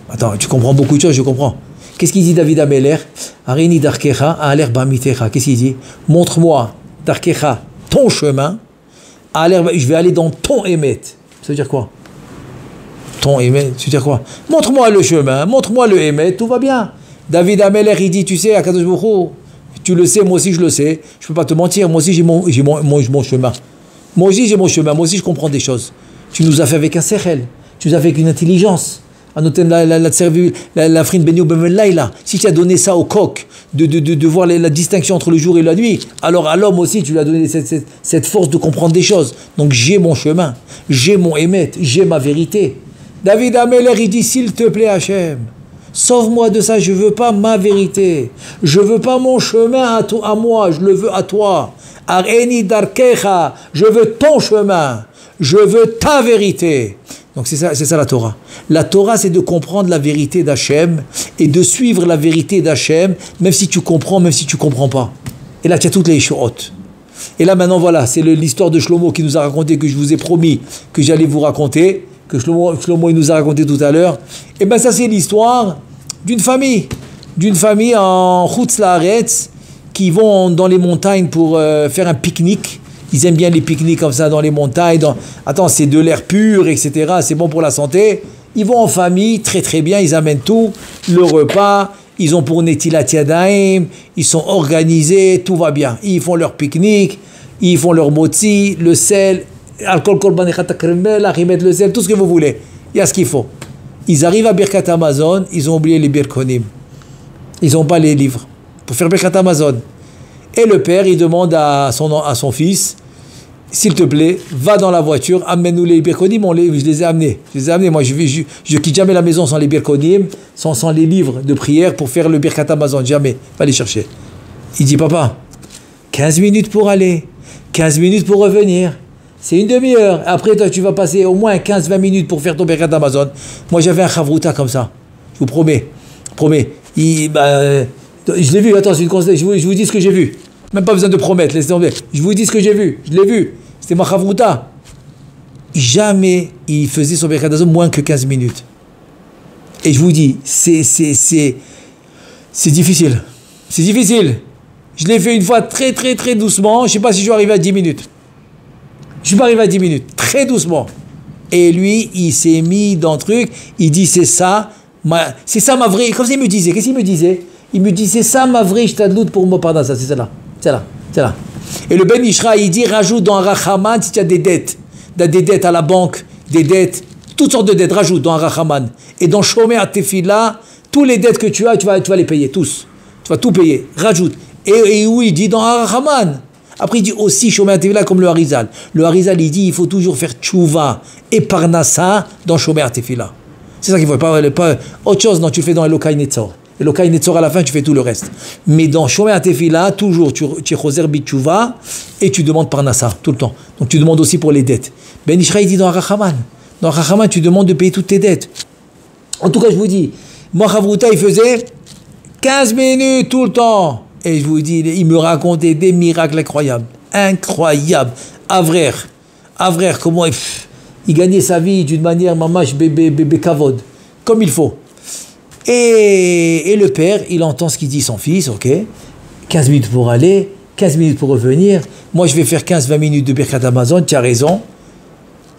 Attends, tu comprends beaucoup de choses, je comprends. Qu'est-ce qu'il dit David Ameler? Arini darkecha aler bamitecha. Qu'est-ce qu'il dit? Montre-moi, darkecha, ton chemin. Je vais aller dans ton émet. Ça veut dire quoi? Ton émet, ça veut dire quoi? Montre-moi le chemin, montre-moi le émet, tout va bien. David Ameler, il dit, tu sais, à Kadosh Baruch Hu, tu le sais, moi aussi je le sais. Je ne peux pas te mentir, moi aussi j'ai mon chemin. Moi aussi j'ai mon chemin, moi aussi je comprends des choses. Tu nous as fait avec un sechel, tu nous as fait avec une intelligence. La frine Benio Bemenlaïla. Si tu as donné ça au coq, de voir la distinction entre le jour et la nuit, alors à l'homme aussi tu lui as donné cette force de comprendre des choses. Donc j'ai mon chemin, j'ai mon émet, j'ai ma vérité. David Ameler, il dit s'il te plaît Hachem, sauve-moi de ça, je ne veux pas ma vérité, je ne veux pas mon chemin à moi, je le veux à toi. Areni darkecha, je veux ton chemin. Je veux ta vérité. Donc c'est ça la Torah. La Torah, c'est de comprendre la vérité d'Hachem et de suivre la vérité d'Hachem, même si tu comprends, même si tu ne comprends pas. Et là, tu as toutes les choses. Et là, maintenant, voilà, c'est l'histoire de Shlomo qui nous a raconté, que je vous ai promis que j'allais vous raconter, que Shlomo il nous a raconté tout à l'heure. Et bien ça, c'est l'histoire d'une famille en Chutz Laaretz qui vont dans les montagnes pour faire un pique-nique. Ils aiment bien les pique-niques comme ça dans les montagnes. Attends, c'est de l'air pur, etc. C'est bon pour la santé. Ils vont en famille, très très bien. Ils amènent tout, le repas. Ils ont pour Netilat Yadayim. Ils sont organisés, tout va bien. Ils font leur pique-nique, ils font leur motzi, le sel, alcool, korban echat hakremel, ils mettent le sel, tout ce que vous voulez. Il y a ce qu'il faut. Ils arrivent à Birkat Hamazon, ils ont oublié les Birkonim. Ils n'ont pas les livres pour faire Birkat Hamazon. Et le père, il demande à son fils, s'il te plaît, va dans la voiture, amène-nous les Birkonim, je les ai amenés. Moi, je quitte jamais la maison sans les Birkonim, sans les livres de prière pour faire le Birkat Hamazon. Jamais. Va les chercher. Il dit, papa, 15 minutes pour aller, 15 minutes pour revenir. C'est une demi-heure. Après, toi, tu vas passer au moins 15-20 minutes pour faire ton Birkat Hamazon. Moi, j'avais un chavruta comme ça. Je vous promets. Je l'ai vu. Attends, c'est une conseil. Je vous dis ce que j'ai vu. Même pas besoin de promettre. Laissez tomber. Je vous dis ce que j'ai vu. Je l'ai vu. C'était ma chavruta. Jamais il faisait son Birkat Hamazon moins que 15 minutes. Et je vous dis, c'est difficile. C'est difficile. Je l'ai fait une fois très, très, très doucement. Je ne sais pas si je suis arrivé à 10 minutes. Je suis pas arrivé à 10 minutes, très doucement. Et lui, il s'est mis dans le truc, il dit c'est ça ma vraie. Comme ça, il me disait, qu'est-ce qu'il me disait? Il me dit c'est ça ma vraie shtadlout pour moi, pardon, ça, c'est celle-là. Et le Ben Ishra, il dit rajoute dans un Rachaman si tu as des dettes. Des dettes à la banque, des dettes, toutes sortes de dettes, rajoute dans un Rachaman. Et dans Shomer Tefila, tous les dettes que tu as, tu vas les payer, tous. Tu vas tout payer, rajoute. Et où il dit dans un Rachaman. Après, il dit aussi, Shomer Tefila comme le Harizal. Le Harizal, il dit, il faut toujours faire tchouva et parnassa dans Shomer Tefila. C'est ça qu'il faut, pas autre chose, non, tu le fais dans Elokai Netzor. Elokai Netzor, à la fin, tu fais tout le reste. Mais dans Shomer Tefila, toujours, tu es choser bit tchouva et tu demandes parnassa, tout le temps. Donc, tu demandes aussi pour les dettes. Ben Ishra, il dit dans Rachaman. Dans Rachaman, tu demandes de payer toutes tes dettes. En tout cas, je vous dis, moi, Chavruta, il faisait 15 minutes tout le temps. Et je vous dis, il me racontait des miracles incroyables. Incroyables. Avrer, comment il gagnait sa vie d'une manière mamash bébé kavod. Comme il faut. Et le père, il entend ce qu'il dit son fils, ok. 15 minutes pour aller, 15 minutes pour revenir. Moi, je vais faire 15-20 minutes de Birkat Hamazon, tu as raison.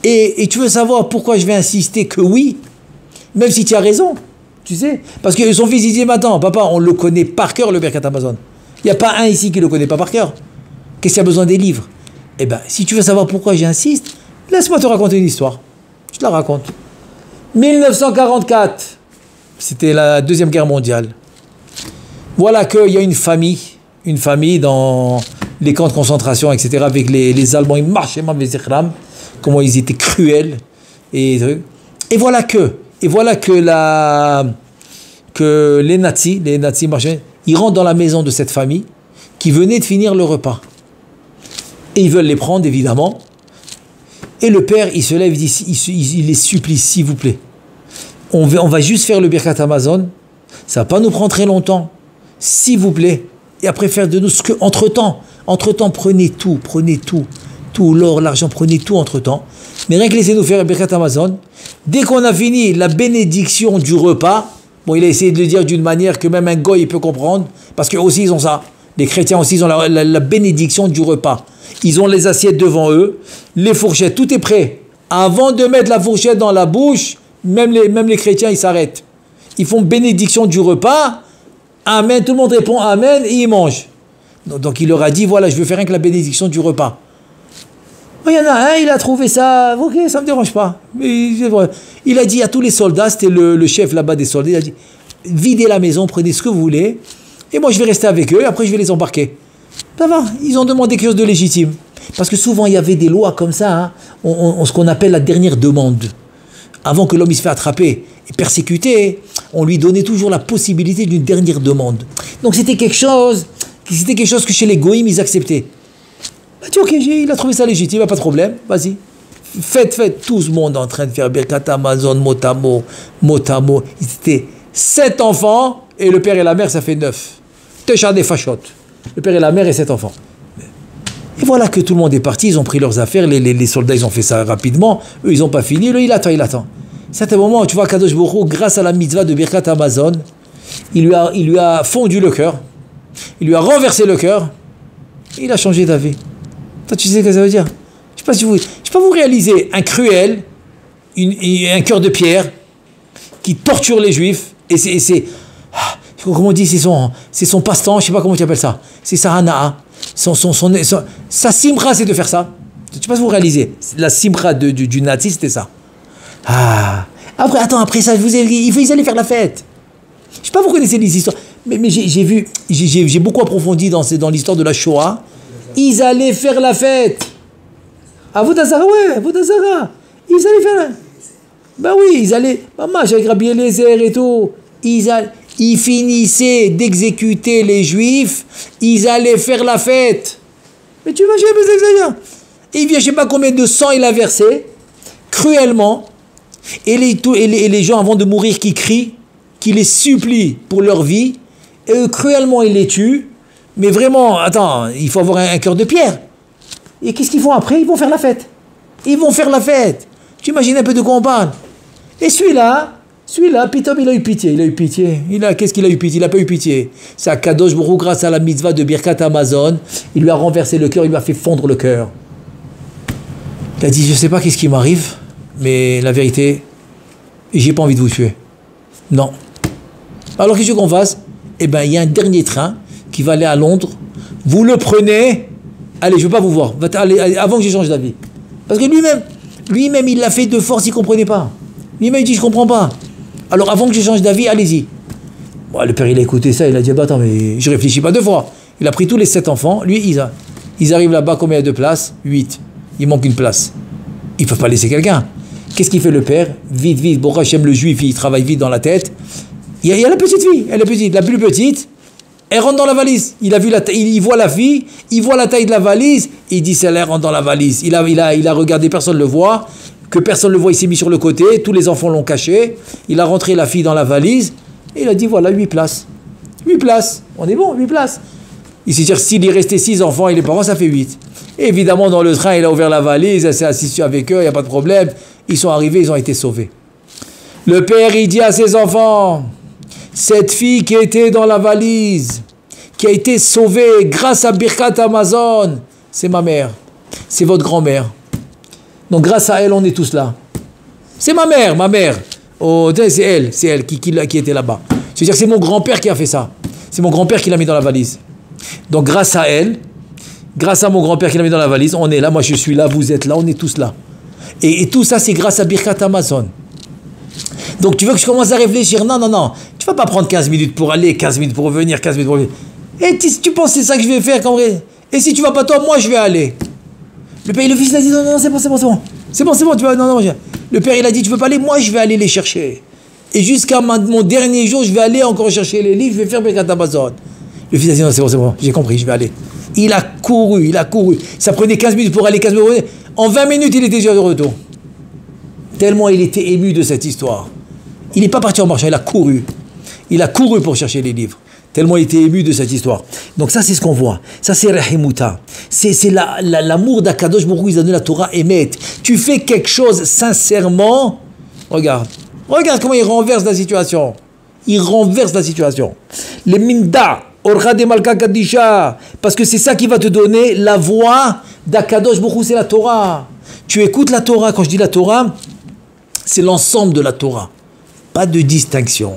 Et tu veux savoir pourquoi je vais insister que oui, même si tu as raison. Tu sais, parce que son fils, il dit, maintenant, papa, on le connaît par cœur, le Birkat Hamazon. Il n'y a pas un ici qui ne le connaît pas par cœur. Qu'est-ce qu'il y a besoin des livres? Eh bien, si tu veux savoir pourquoi j'insiste, laisse-moi te raconter une histoire. Je te la raconte. 1944, c'était la Deuxième Guerre mondiale. Voilà qu'il y a une famille dans les camps de concentration, etc., avec les Allemands, ils marchaient, comment ils étaient cruels. Et voilà que les nazis marchaient, ils rentrent dans la maison de cette famille qui venait de finir le repas. Et ils veulent les prendre, évidemment. Et le père, il se lève, il les supplie, s'il vous plaît. On va juste faire le Birkat Hamazon. Ça ne va pas nous prendre très longtemps. S'il vous plaît. Et après, faire de nous ce que... Entre-temps, prenez tout. Tout, l'or, l'argent, prenez tout entre-temps. Mais rien que laissez-nous faire le Birkat Hamazon. Dès qu'on a fini la bénédiction du repas, bon, il a essayé de le dire d'une manière que même un goy peut comprendre, parce qu'eux aussi ils ont ça. Les chrétiens aussi ils ont la bénédiction du repas. Ils ont les assiettes devant eux, les fourchettes, tout est prêt. Avant de mettre la fourchette dans la bouche, même les chrétiens ils s'arrêtent. Ils font bénédiction du repas, amen, tout le monde répond amen et ils mangent. Donc il leur a dit, voilà, je veux faire rien que la bénédiction du repas. Il y en a un, il a trouvé ça, ok, ça ne me dérange pas. Mais il a dit à tous les soldats, c'était le chef là-bas des soldats, il a dit, videz la maison, prenez ce que vous voulez, et moi je vais rester avec eux, et après je vais les embarquer. Ça va, ils ont demandé quelque chose de légitime. Parce que souvent il y avait des lois comme ça, hein, ce qu'on appelle la dernière demande. Avant que l'homme il se fait attraper et persécuter, on lui donnait toujours la possibilité d'une dernière demande. Donc c'était quelque chose que chez les goïms ils acceptaient. Bah, tu ok, il a trouvé ça légitime, pas de problème, vas-y. Faites, tout le monde en train de faire Birkat Hamazon, mot à mot. Ils étaient 7 enfants, et le père et la mère, ça fait 9. Téchar des fachotes. Le père et la mère et 7 enfants. Et voilà que tout le monde est parti, ils ont pris leurs affaires, les soldats, ils ont fait ça rapidement, eux, ils n'ont pas fini, lui, il attend. C'est un moment où tu vois Kadosh Baruch Hu, grâce à la mitzvah de Birkat Hamazon, il lui a fondu le cœur. il lui a renversé le cœur, il a changé d'avis. Toi, tu sais ce que ça veut dire? Je ne sais pas vous réaliser un cruel, un cœur de pierre qui torture les juifs, et c'est comment on dit, c'est son passe-temps, je ne sais pas comment tu appelles ça, c'est sa hana'a, sa simra, c'est de faire ça. Je ne sais pas si vous réalisez, la simra du nazi, c'était ça. Après ça, ils allaient faire la fête. Je ne sais pas, vous connaissez les histoires, mais j'ai beaucoup approfondi dans l'histoire de la Shoah. Ils allaient faire la fête. Avodah Zarah, ouais, Avodah Zarah. Ils allaient faire la... Ben oui, ils allaient... Maman, avec Rabbi Eliezer et tout. Ils finissaient d'exécuter les Juifs. Ils allaient faire la fête. Mais tu imagines, et il vient, je ne sais pas combien de sang il a versé, cruellement. Et les gens, avant de mourir, qui crient, qui les supplient pour leur vie. Et eux, cruellement, ils les tuent. Mais vraiment, attends, il faut avoir un cœur de pierre. Et qu'est-ce qu'ils font après? Ils vont faire la fête. Ils vont faire la fête. Tu imagines un peu de quoi on parle? Et celui-là, Pitom, il a eu pitié. Qu'est-ce qu'il a eu pitié? Il n'a pas eu pitié. C'est à Kadosh Baruch Hu, grâce à la mitzvah de Birkat Hamazon, il lui a renversé le cœur, il lui a fait fondre le cœur. Il a dit, je ne sais pas qu'est-ce qui m'arrive, mais la vérité, j'ai pas envie de vous tuer. Non. Alors qu'est-ce qu'on fasse? Eh bien, il y a un dernier train qui va aller à Londres. Vous le prenez. Allez, je ne veux pas vous voir. Allez, avant que je change d'avis. Parce que lui-même, il l'a fait de force, il ne comprenait pas. Lui-même, il dit, je ne comprends pas. Alors, avant que je change d'avis, allez-y. Bon, le père, il a écouté ça, il a dit, bah, attends, mais je ne réfléchis pas deux fois. Il a pris tous les 7 enfants. Lui, ils arrivent là-bas, combien il y a de places? 8. Il manque une place. Ils ne peuvent pas laisser quelqu'un. Qu'est-ce qu'il fait le père? Vite, Baruch Hashem, le juif, il travaille vite dans la tête. Il y a la petite fille, elle est petite, la plus petite. Elle rentre dans la valise. Il voit la fille, il voit la taille de la valise. Il dit, celle-là rentre dans la valise. Il a regardé, personne ne le voit. Que personne ne le voit, il s'est mis sur le côté. Tous les enfants l'ont caché. Il a rentré la fille dans la valise. Et il a dit, voilà, 8 places. 8 places. On est bon, 8 places. Il s'est dit, s'il est resté 6 enfants et les parents, ça fait 8. Et évidemment, dans le train, il a ouvert la valise. Elle s'est assise avec eux, il n'y a pas de problème. Ils sont arrivés, ils ont été sauvés. Le père, il dit à ses enfants, cette fille qui était dans la valise, qui a été sauvée grâce à Birkat Hamazon, c'est ma mère, c'est votre grand-mère. Donc grâce à elle, on est tous là. C'est ma mère. Oh, c'est elle qui était là-bas. C'est-à-dire que c'est mon grand-père qui a fait ça. C'est mon grand-père qui l'a mis dans la valise. Donc grâce à elle, grâce à mon grand-père qui l'a mis dans la valise, on est là, moi je suis là, vous êtes là, on est tous là. Et tout ça, c'est grâce à Birkat Hamazon. Donc tu veux que je commence à réfléchir? Non. Tu vas pas prendre 15 minutes pour aller, 15 minutes pour revenir, 15 minutes pour revenir. Et tu penses que c'est ça que je vais faire, et si tu vas pas toi, moi je vais aller. Le père, le fils, il a dit non, c'est bon. C'est bon, tu vas, non. Le père, il a dit, tu veux pas aller, moi je vais aller les chercher. Et jusqu'à mon dernier jour, je vais aller encore chercher les livres, je vais faire Birkat Hamazon. Le fils a dit non, c'est bon, j'ai compris, je vais aller. Il a couru. Ça prenait 15 minutes pour aller, 15 minutes pour revenir. En 20 minutes, il était déjà de retour. Tellement il était ému de cette histoire. Il n'est pas parti en marchant, il a couru. Il a couru pour chercher les livres. Tellement il était ému de cette histoire. Donc ça, c'est ce qu'on voit. Ça, c'est Rahimuta. C'est l'amour d'Akadosh Baruch Hu, il a donné la Torah Emet. Tu fais quelque chose sincèrement. Regarde comment il renverse la situation. Les Minda, Orcha de Malka Kadisha. Parce que c'est ça qui va te donner la voix d'Akadosh Baruch Hu, c'est la Torah. Tu écoutes la Torah. Quand je dis la Torah, c'est l'ensemble de la Torah. Pas de distinction.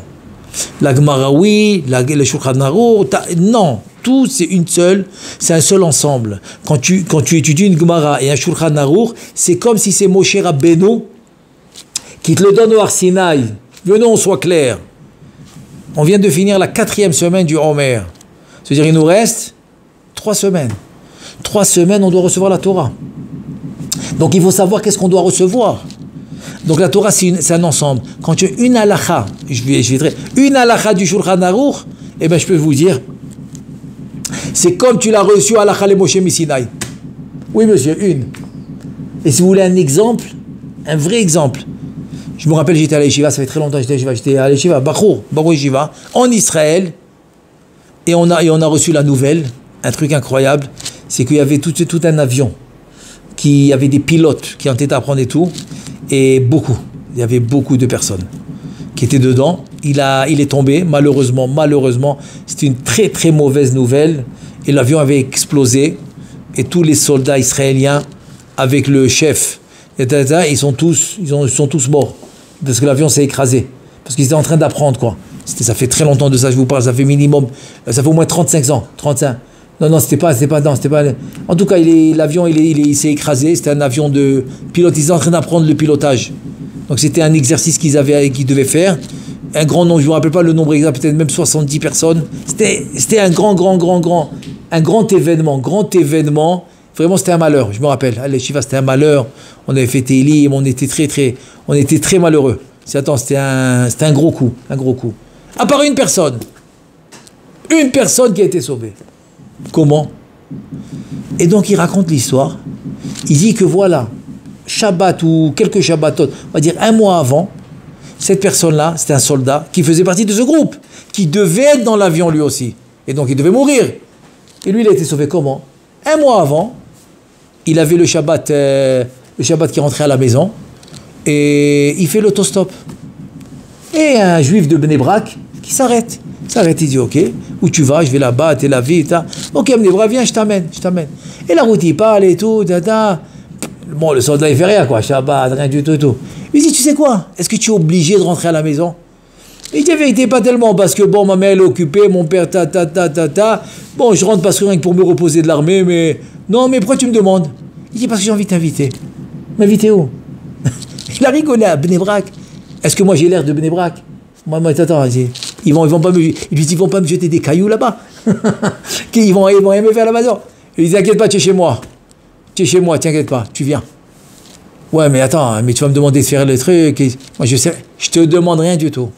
La Gemara, oui, le Shulchan Aruch, non, tout c'est un seul ensemble. Quand tu étudies une Gemara et un Shulchan Aruch, c'est comme si c'est Moshe Rabbeinu qui te le donne au Har Sinaï. Venons, on soit clair. On vient de finir la 4e semaine du Homer. C'est-à-dire il nous reste 3 semaines. 3 semaines, on doit recevoir la Torah. Donc il faut savoir qu'est-ce qu'on doit recevoir. Donc la Torah, c'est un ensemble. Quand tu as une halakha, une halakha du Shulchan Aruch, eh bien je peux vous dire, c'est comme tu l'as reçu halakha le Moshe Misinaï. Oui monsieur, une. Et si vous voulez un exemple, un vrai exemple, je me rappelle, j'étais à l'Yeshiva, ça fait très longtemps que j'étais à l'Yeshiva, Bachour Yeshiva, en Israël, et on a reçu la nouvelle, un truc incroyable, c'est qu'il y avait tout un avion, qui avait des pilotes qui ont été à apprendre et tout, et il y avait beaucoup de personnes qui étaient dedans, il est tombé, malheureusement. C'était une très très mauvaise nouvelle. Et l'avion avait explosé. Et tous les soldats israéliens, avec le chef, ils sont tous morts. Parce que l'avion s'est écrasé. Parce qu'ils étaient en train d'apprendre, quoi. Ça fait très longtemps de ça, je vous parle. Ça fait au moins 35 ans. 35. Non, c'était pas. En tout cas, l'avion, il s'est écrasé. C'était un avion de pilote. Ils étaient en train d'apprendre le pilotage. Donc c'était un exercice qu'ils devaient faire. Un grand nombre, je ne me rappelle pas le nombre exact, peut-être même 70 personnes. C'était un grand événement. Vraiment, c'était un malheur, je me rappelle. Allez, Shiva, c'était un malheur. On avait fait Télim, on était très malheureux. C'était un gros coup. À part une personne qui a été sauvée. Comment? Et donc, il raconte l'histoire. Il dit que voilà, Shabbat ou quelques Shabbatot, on va dire un mois avant, cette personne-là, c'était un soldat qui faisait partie de ce groupe, qui devait être dans l'avion lui aussi. Et donc, il devait mourir. Et lui, il a été sauvé comment? Un mois avant, il avait le Shabbat qui rentrait à la maison, et il fait l'autostop. Et un juif de Bnei Brak qui s'arrête, il dit, ok, où tu vas? Je vais là-bas, Tel Aviv, ok, Bnei Brak, viens, je t'amène. Et la route, il parle et tout, Bon, le soldat, il fait rien, quoi, Shabbat, rien du tout. Il dit, tu sais quoi? Est-ce que tu es obligé de rentrer à la maison? Il dit, vérité, pas tellement, parce que bon, ma mère, elle est occupée, mon père, Bon, je rentre parce que rien que pour me reposer de l'armée, mais... Non, mais pourquoi tu me demandes? Il dit, parce que j'ai envie de t'inviter. M'inviter où? Il a rigolé à Bnei Brak. Est-ce que moi, j'ai l'air de Bnei Brak? Moi, attends, ils vont pas me jeter des cailloux là-bas. Ils vont rien me faire à la maison. Il dit, t'inquiète pas, tu es chez moi. T'inquiète pas, tu viens. Ouais, mais attends, mais tu vas me demander de faire le truc. Moi, je te demande rien du tout.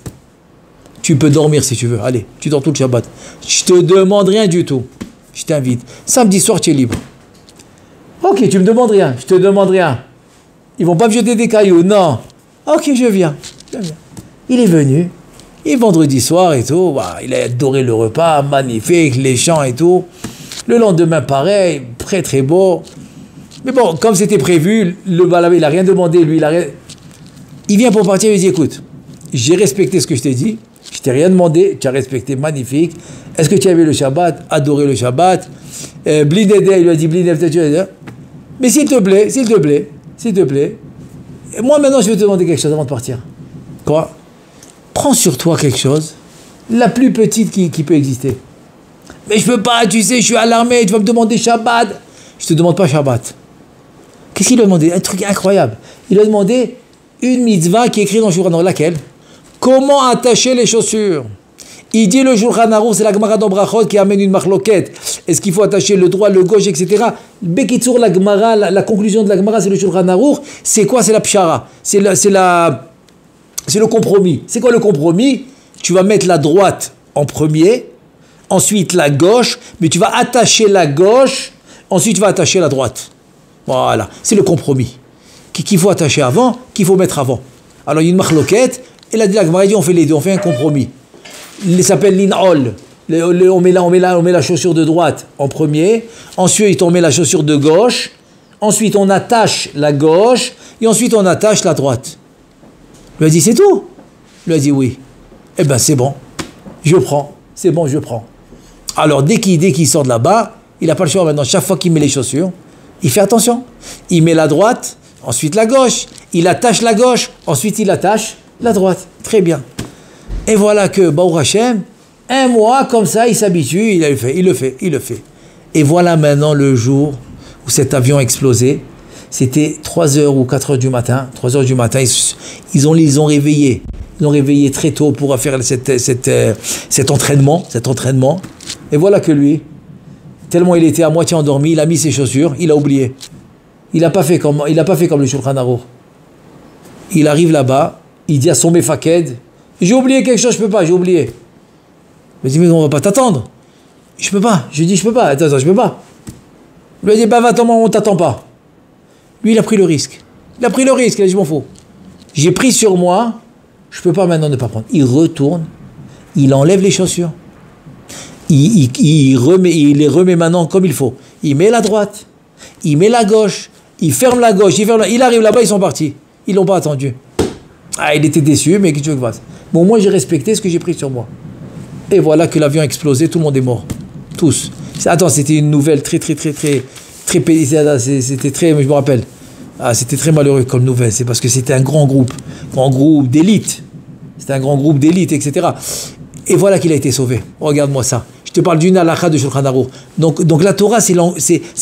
Tu peux dormir si tu veux. Allez, tu dors tout le Shabbat. Je te demande rien du tout. Je t'invite. Samedi soir, tu es libre. Ok, tu me demandes rien. Je te demande rien. Ils vont pas me jeter des cailloux. Non. Ok, je viens. Il est venu. Et vendredi soir et tout, bah, il a adoré le repas, magnifique, les chants et tout. Le lendemain, pareil, très très beau. Mais bon, comme c'était prévu, le balabé, il n'a rien demandé, lui, il vient pour partir, il dit, écoute, j'ai respecté ce que je t'ai dit, je t'ai rien demandé, tu as respecté, magnifique. Est-ce que tu avais le Shabbat? Adoré le Shabbat. Blindédé, il lui a dit, Blindédé, mais s'il te plaît, moi maintenant je vais te demander quelque chose avant de partir. Quoi? Prends sur toi quelque chose, la plus petite qui peut exister. Mais je peux pas, tu sais, je suis à l'armée, tu vas me demander Shabbat. Je te demande pas Shabbat. Qu'est-ce qu'il a demandé? Un truc incroyable. Il a demandé une mitzvah qui est écrite dans le Shulchan Aruch. Laquelle? Comment attacher les chaussures? Il dit le Shulchan Aruch, c'est la Gemara dans Brachot qui amène une marloquette. Est-ce qu'il faut attacher le droit, le gauche, etc. Bekitsur, la Gemara, la conclusion de la Gemara, c'est le Shulchan Aruch. C'est quoi? C'est la pshara. C'est le compromis. C'est quoi le compromis? Tu vas mettre la droite en premier, ensuite la gauche, mais tu vas attacher la gauche, ensuite tu vas attacher la droite. Voilà, c'est le compromis. Qu'il faut attacher avant, qu'il faut mettre avant. Alors il y a une marloquette, et la Gemara dit on fait les deux, on fait un compromis. Il s'appelle l'in'ol. On met la chaussure de droite en premier, ensuite on met la chaussure de gauche, ensuite on attache la gauche, et ensuite on attache la droite. Il lui a dit c'est tout? Il lui a dit oui. Eh ben c'est bon, je prends, c'est bon, je prends. Alors dès qu'il sort de là-bas, il n'a pas le choix maintenant, chaque fois qu'il met les chaussures, il fait attention. Il met la droite, ensuite la gauche, il attache la gauche, ensuite il attache la droite. Très bien. Et voilà que, Baruch Hashem, un mois comme ça, il s'habitue, il le fait. Et voilà maintenant le jour où cet avion a explosé. C'était 3h ou 4h du matin. 3h du matin, ils ont réveillé. Ils ont réveillé très tôt pour faire cet entraînement. Et voilà que lui, tellement il était à moitié endormi, il a mis ses chaussures, il a oublié. Il n'a pas fait comme le Shulchan Aruch. Il arrive là-bas, il dit à son mefaked, j'ai oublié quelque chose, je peux pas, j'ai oublié. Il me dit, mais on va pas t'attendre. Je peux pas. Je dis, je peux pas. Attends, je peux pas. Il lui a dit, bah va-t'en, on t'attend pas. Lui, il a pris le risque. Il a dit, je m'en fous. J'ai pris sur moi, je peux pas maintenant ne pas prendre. Il retourne, il enlève les chaussures. Il les remet maintenant comme il faut. Il met la droite, il met la gauche, il ferme la gauche, il arrive là-bas, ils sont partis. Ils l'ont pas attendu. Ah, il était déçu, mais qu'est-ce que tu veux que je fasse? Bon, moi, j'ai respecté ce que j'ai pris sur moi. Et voilà que l'avion a explosé, tout le monde est mort. Tous. Attends, c'était une nouvelle très, c'était très, je me rappelle. Ah, c'était très malheureux comme nouvelle, c'est parce que c'était un grand groupe d'élite. C'était un grand groupe d'élite, etc. Et voilà qu'il a été sauvé. Regarde-moi ça. Je te parle d'une halakha de Shulchan Aruch. Donc la Torah, c'est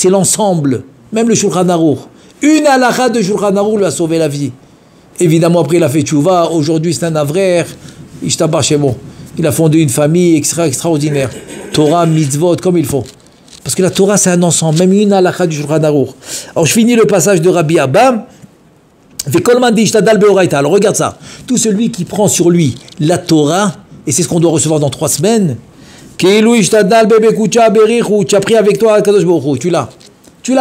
l'ensemble. Même le Shulchan Aruch. Une halakha de Shulchan Aruch lui a sauvé la vie. Évidemment, après, il a fait tchouva. Aujourd'hui, c'est un avrer. Il a fondé une famille extraordinaire. Torah, mitzvot, comme il faut. Parce que la Torah, c'est un ensemble. Même une halakha du Shulchan Aruch. Alors, je finis le passage de Rabbi Abba. Alors, regarde ça. Tout celui qui prend sur lui la Torah, et c'est ce qu'on doit recevoir dans 3 semaines, tu as pris avec toi Akadosh Baruch Hu. Tu l'as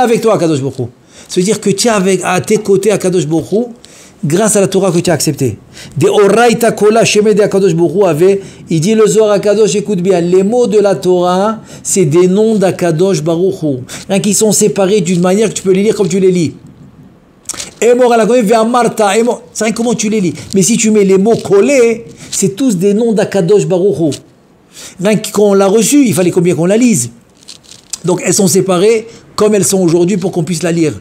avec toi Akadosh Baruch Hu. Ça veut dire que tu as à tes côtés Akadosh Baruch Hu, grâce à la Torah que tu as acceptée. De Oraita Kola Sheme de Akadosh Baruch Hu avait, il dit le Zohar Akadosh, écoute bien, les mots de la Torah, c'est des noms d'Akadosh Baruch Hu, qui sont séparés d'une manière que tu peux les lire comme tu les lis. C'est vrai comment tu les lis. Mais si tu mets les mots collés, c'est tous des noms d'Akadosh Baruch Hu. Quand on l'a reçu, il fallait combien qu'on la lise. Donc elles sont séparées comme elles sont aujourd'hui pour qu'on puisse la lire.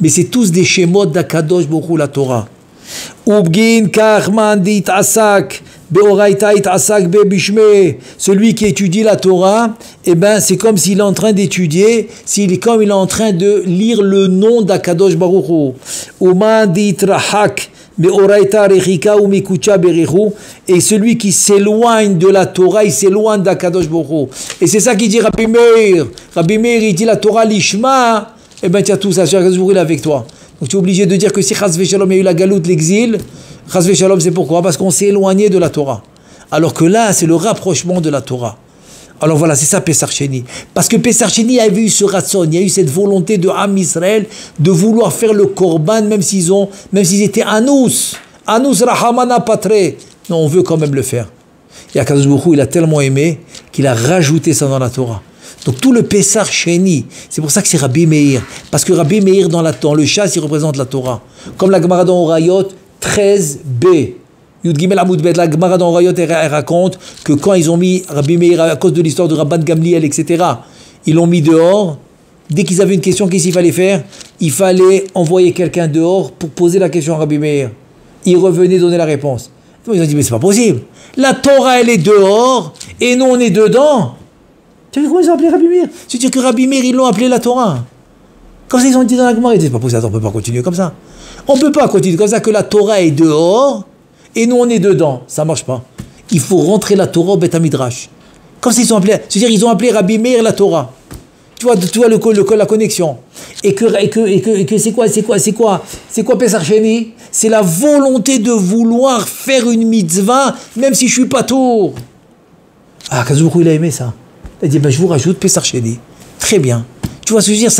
Mais c'est tous des schémas d'Akadosh Baruch Hu, la Torah. Celui qui étudie la Torah, eh ben, c'est comme s'il est en train d'étudier, comme il est en train de lire le nom d'Akadosh Baruch Hu. Et celui qui s'éloigne de la Torah, il s'éloigne d'Akadosh Baruch Hu. Et c'est ça qu'il dit Rabbi Meir. Rabbi Meir, il dit la Torah l'ishma, eh ben, tu as tout ça, Akadosh Baruch Hu est avec toi. Donc tu es obligé de dire que si Chas Veshalom, il y a eu la galoute, l'exil, Chas Veshalom, c'est pourquoi? Parce qu'on s'est éloigné de la Torah. Alors que là, c'est le rapprochement de la Torah. Alors voilà, c'est ça Pessar Sheni. Parce que Pessar Sheni avait eu ce ratson, il y a eu cette volonté de Am Israël de vouloir faire le korban, même s'ils étaient anous rahamana patre. Non, on veut quand même le faire. Et Akadosh Baruch Hu, il a tellement aimé qu'il a rajouté ça dans la Torah. Donc tout le Pessar Sheni, c'est pour ça que c'est Rabbi Meir. Parce que Rabbi Meir, dans le chasse, il représente la Torah. Comme la Gemara dans Orayot 13b. Yud Gimel Amud Bet, la Gemara dans Orayot, elle raconte que quand ils ont mis Rabbi Meir, à cause de l'histoire de Rabban Gamliel, etc., ils l'ont mis dehors. Dès qu'ils avaient une question, qu'est-ce qu'il fallait faire? Il fallait envoyer quelqu'un dehors pour poser la question à Rabbi Meir. Il revenait donner la réponse. Ils ont dit, mais c'est pas possible. La Torah, elle est dehors, et nous, on est dedans. Tu vois comment ils ont appelé Rabbi Meir? C'est-à-dire que Rabbi Meir, ils l'ont appelé la Torah. Comme ça, ils ont dit dans la Gemara, ils disent, c'est pas possible, attends, on ne peut pas continuer comme ça. On ne peut pas continuer comme ça, que la Torah est dehors, et nous, on est dedans. Ça ne marche pas. Il faut rentrer la Torah au Beth Midrash. Comme ça, ils ont appelé, c'est-à-dire ils ont appelé Rabbi Meir la Torah. Tu vois la connexion. Et que c'est quoi Pessar Sheni? C'est la volonté de vouloir faire une mitzvah, même si je suis pas tour. Ah, Kazuku, il a aimé ça. Il a dit, ben, je vous rajoute Pessar Sheni. Très bien. Tu vois ce que je veux dire,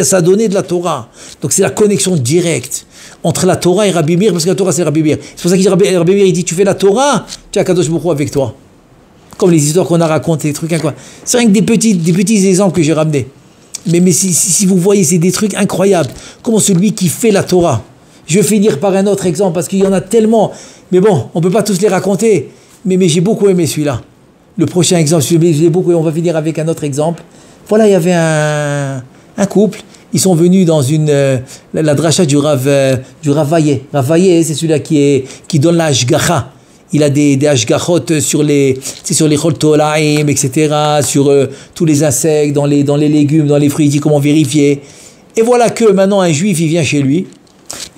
ça donnait de la Torah. Donc c'est la connexion directe entre la Torah et Rabbi Meir, parce que la Torah c'est Rabbi Meir. C'est pour ça qu'il dit, Rabbi Meir, il dit, tu fais la Torah, tu as Kadosh Baruch Hu avec toi. Comme les histoires qu'on a racontées, des trucs incroyables. C'est rien que des petits exemples que j'ai ramenés. Mais si vous voyez, c'est des trucs incroyables. Comment celui qui fait la Torah. Je vais finir par un autre exemple, parce qu'il y en a tellement. Mais bon, on ne peut pas tous les raconter. Mais j'ai beaucoup aimé celui-là. Le prochain exemple, je l'ai beaucoup, et on va finir avec un autre exemple. Voilà, il y avait un couple. Ils sont venus dans la dracha du Rav Vaillé. Rav Vaillé, c'est celui-là qui donne la hashgacha. Il a des hashgachot sur les chol tolaim, etc., sur tous les insectes, dans les légumes, dans les fruits, il dit comment vérifier. Et voilà que maintenant un juif, il vient chez lui.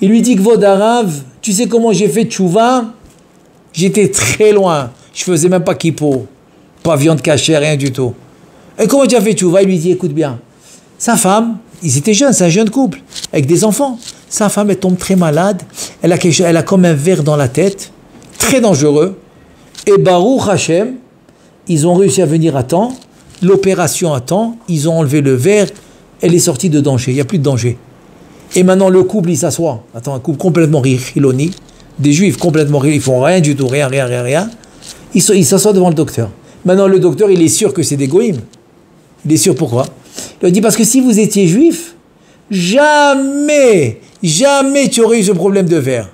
Il lui dit, Kvod Harav, tu sais comment j'ai fait tchouva? J'étais très loin. Je faisais même pas kippo. Pas viande cachée, rien du tout. Et comment tu as fait tchouva? Il lui dit, écoute bien. Sa femme, ils étaient jeunes, c'est un jeune couple, avec des enfants. Sa femme, elle tombe très malade. Elle a comme un verre dans la tête. Très dangereux. Et Baruch Hashem, ils ont réussi à venir à temps. L'opération à temps. Ils ont enlevé le verre. Elle est sortie de danger. Il n'y a plus de danger. Et maintenant, le couple, il s'assoit. Attends, un couple complètement hiloni. Des juifs complètement hiloni. Ils font rien du tout. Rien. Ils s'assoient devant le docteur. Maintenant, le docteur, il est sûr que c'est des goïms. Il est sûr pourquoi? Il lui dit parce que si vous étiez juif, jamais tu aurais eu ce problème de verre.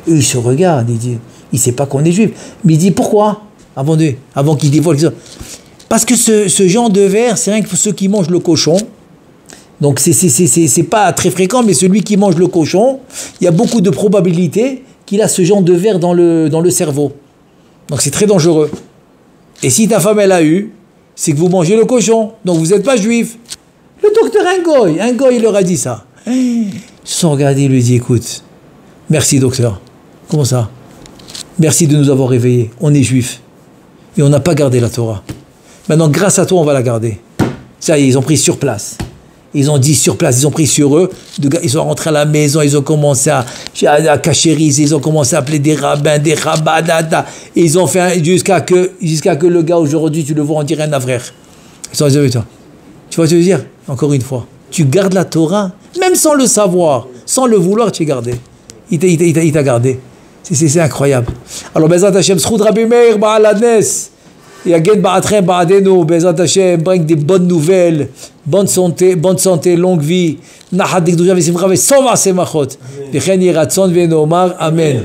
Et il se regarde, il dit, il ne sait pas qu'on est juif. Mais il dit, pourquoi? Avant qu'il dévoile. Parce que ce genre de verre, c'est rien que pour ceux qui mangent le cochon. Donc c'est pas très fréquent, mais celui qui mange le cochon, il y a beaucoup de probabilités qu'il a ce genre de verre dans le cerveau. Donc c'est très dangereux. Et si ta femme elle a eu, c'est que vous mangez le cochon, donc vous n'êtes pas juif. Le docteur un goy, il leur a dit ça. Ils se sont regardés, il lui dit, écoute, merci docteur. Comment ça? Merci de nous avoir réveillés, on est juifs. Et on n'a pas gardé la Torah. Maintenant, grâce à toi, on va la garder. Ça y est, ils ont pris sur place. Ils ont dit sur place, ils ont pris sur eux. Ils sont rentrés à la maison, ils ont commencé à cachériser, ils ont commencé à appeler des rabbins, des rabbins, et ils ont fait jusqu'à que le gars aujourd'hui, tu le vois, on dirait un frère. Ils sont dit, toi. Tu vois ce que je veux dire? Encore une fois, tu gardes la Torah, même sans le savoir, sans le vouloir, tu es gardé. Il t'a gardé. C'est incroyable. Alors, Bezat Hashem, S'choud Rabbi Meir, Ba'al Adnes. Yagen Ba'atrem Ba'adeno, Bezat Hashem, bring des bonnes nouvelles, bonne santé, longue vie. Nahat Dikdouja Vesimcha Vesoma Semachot. Vichen Yiratzon Venomar. Amen.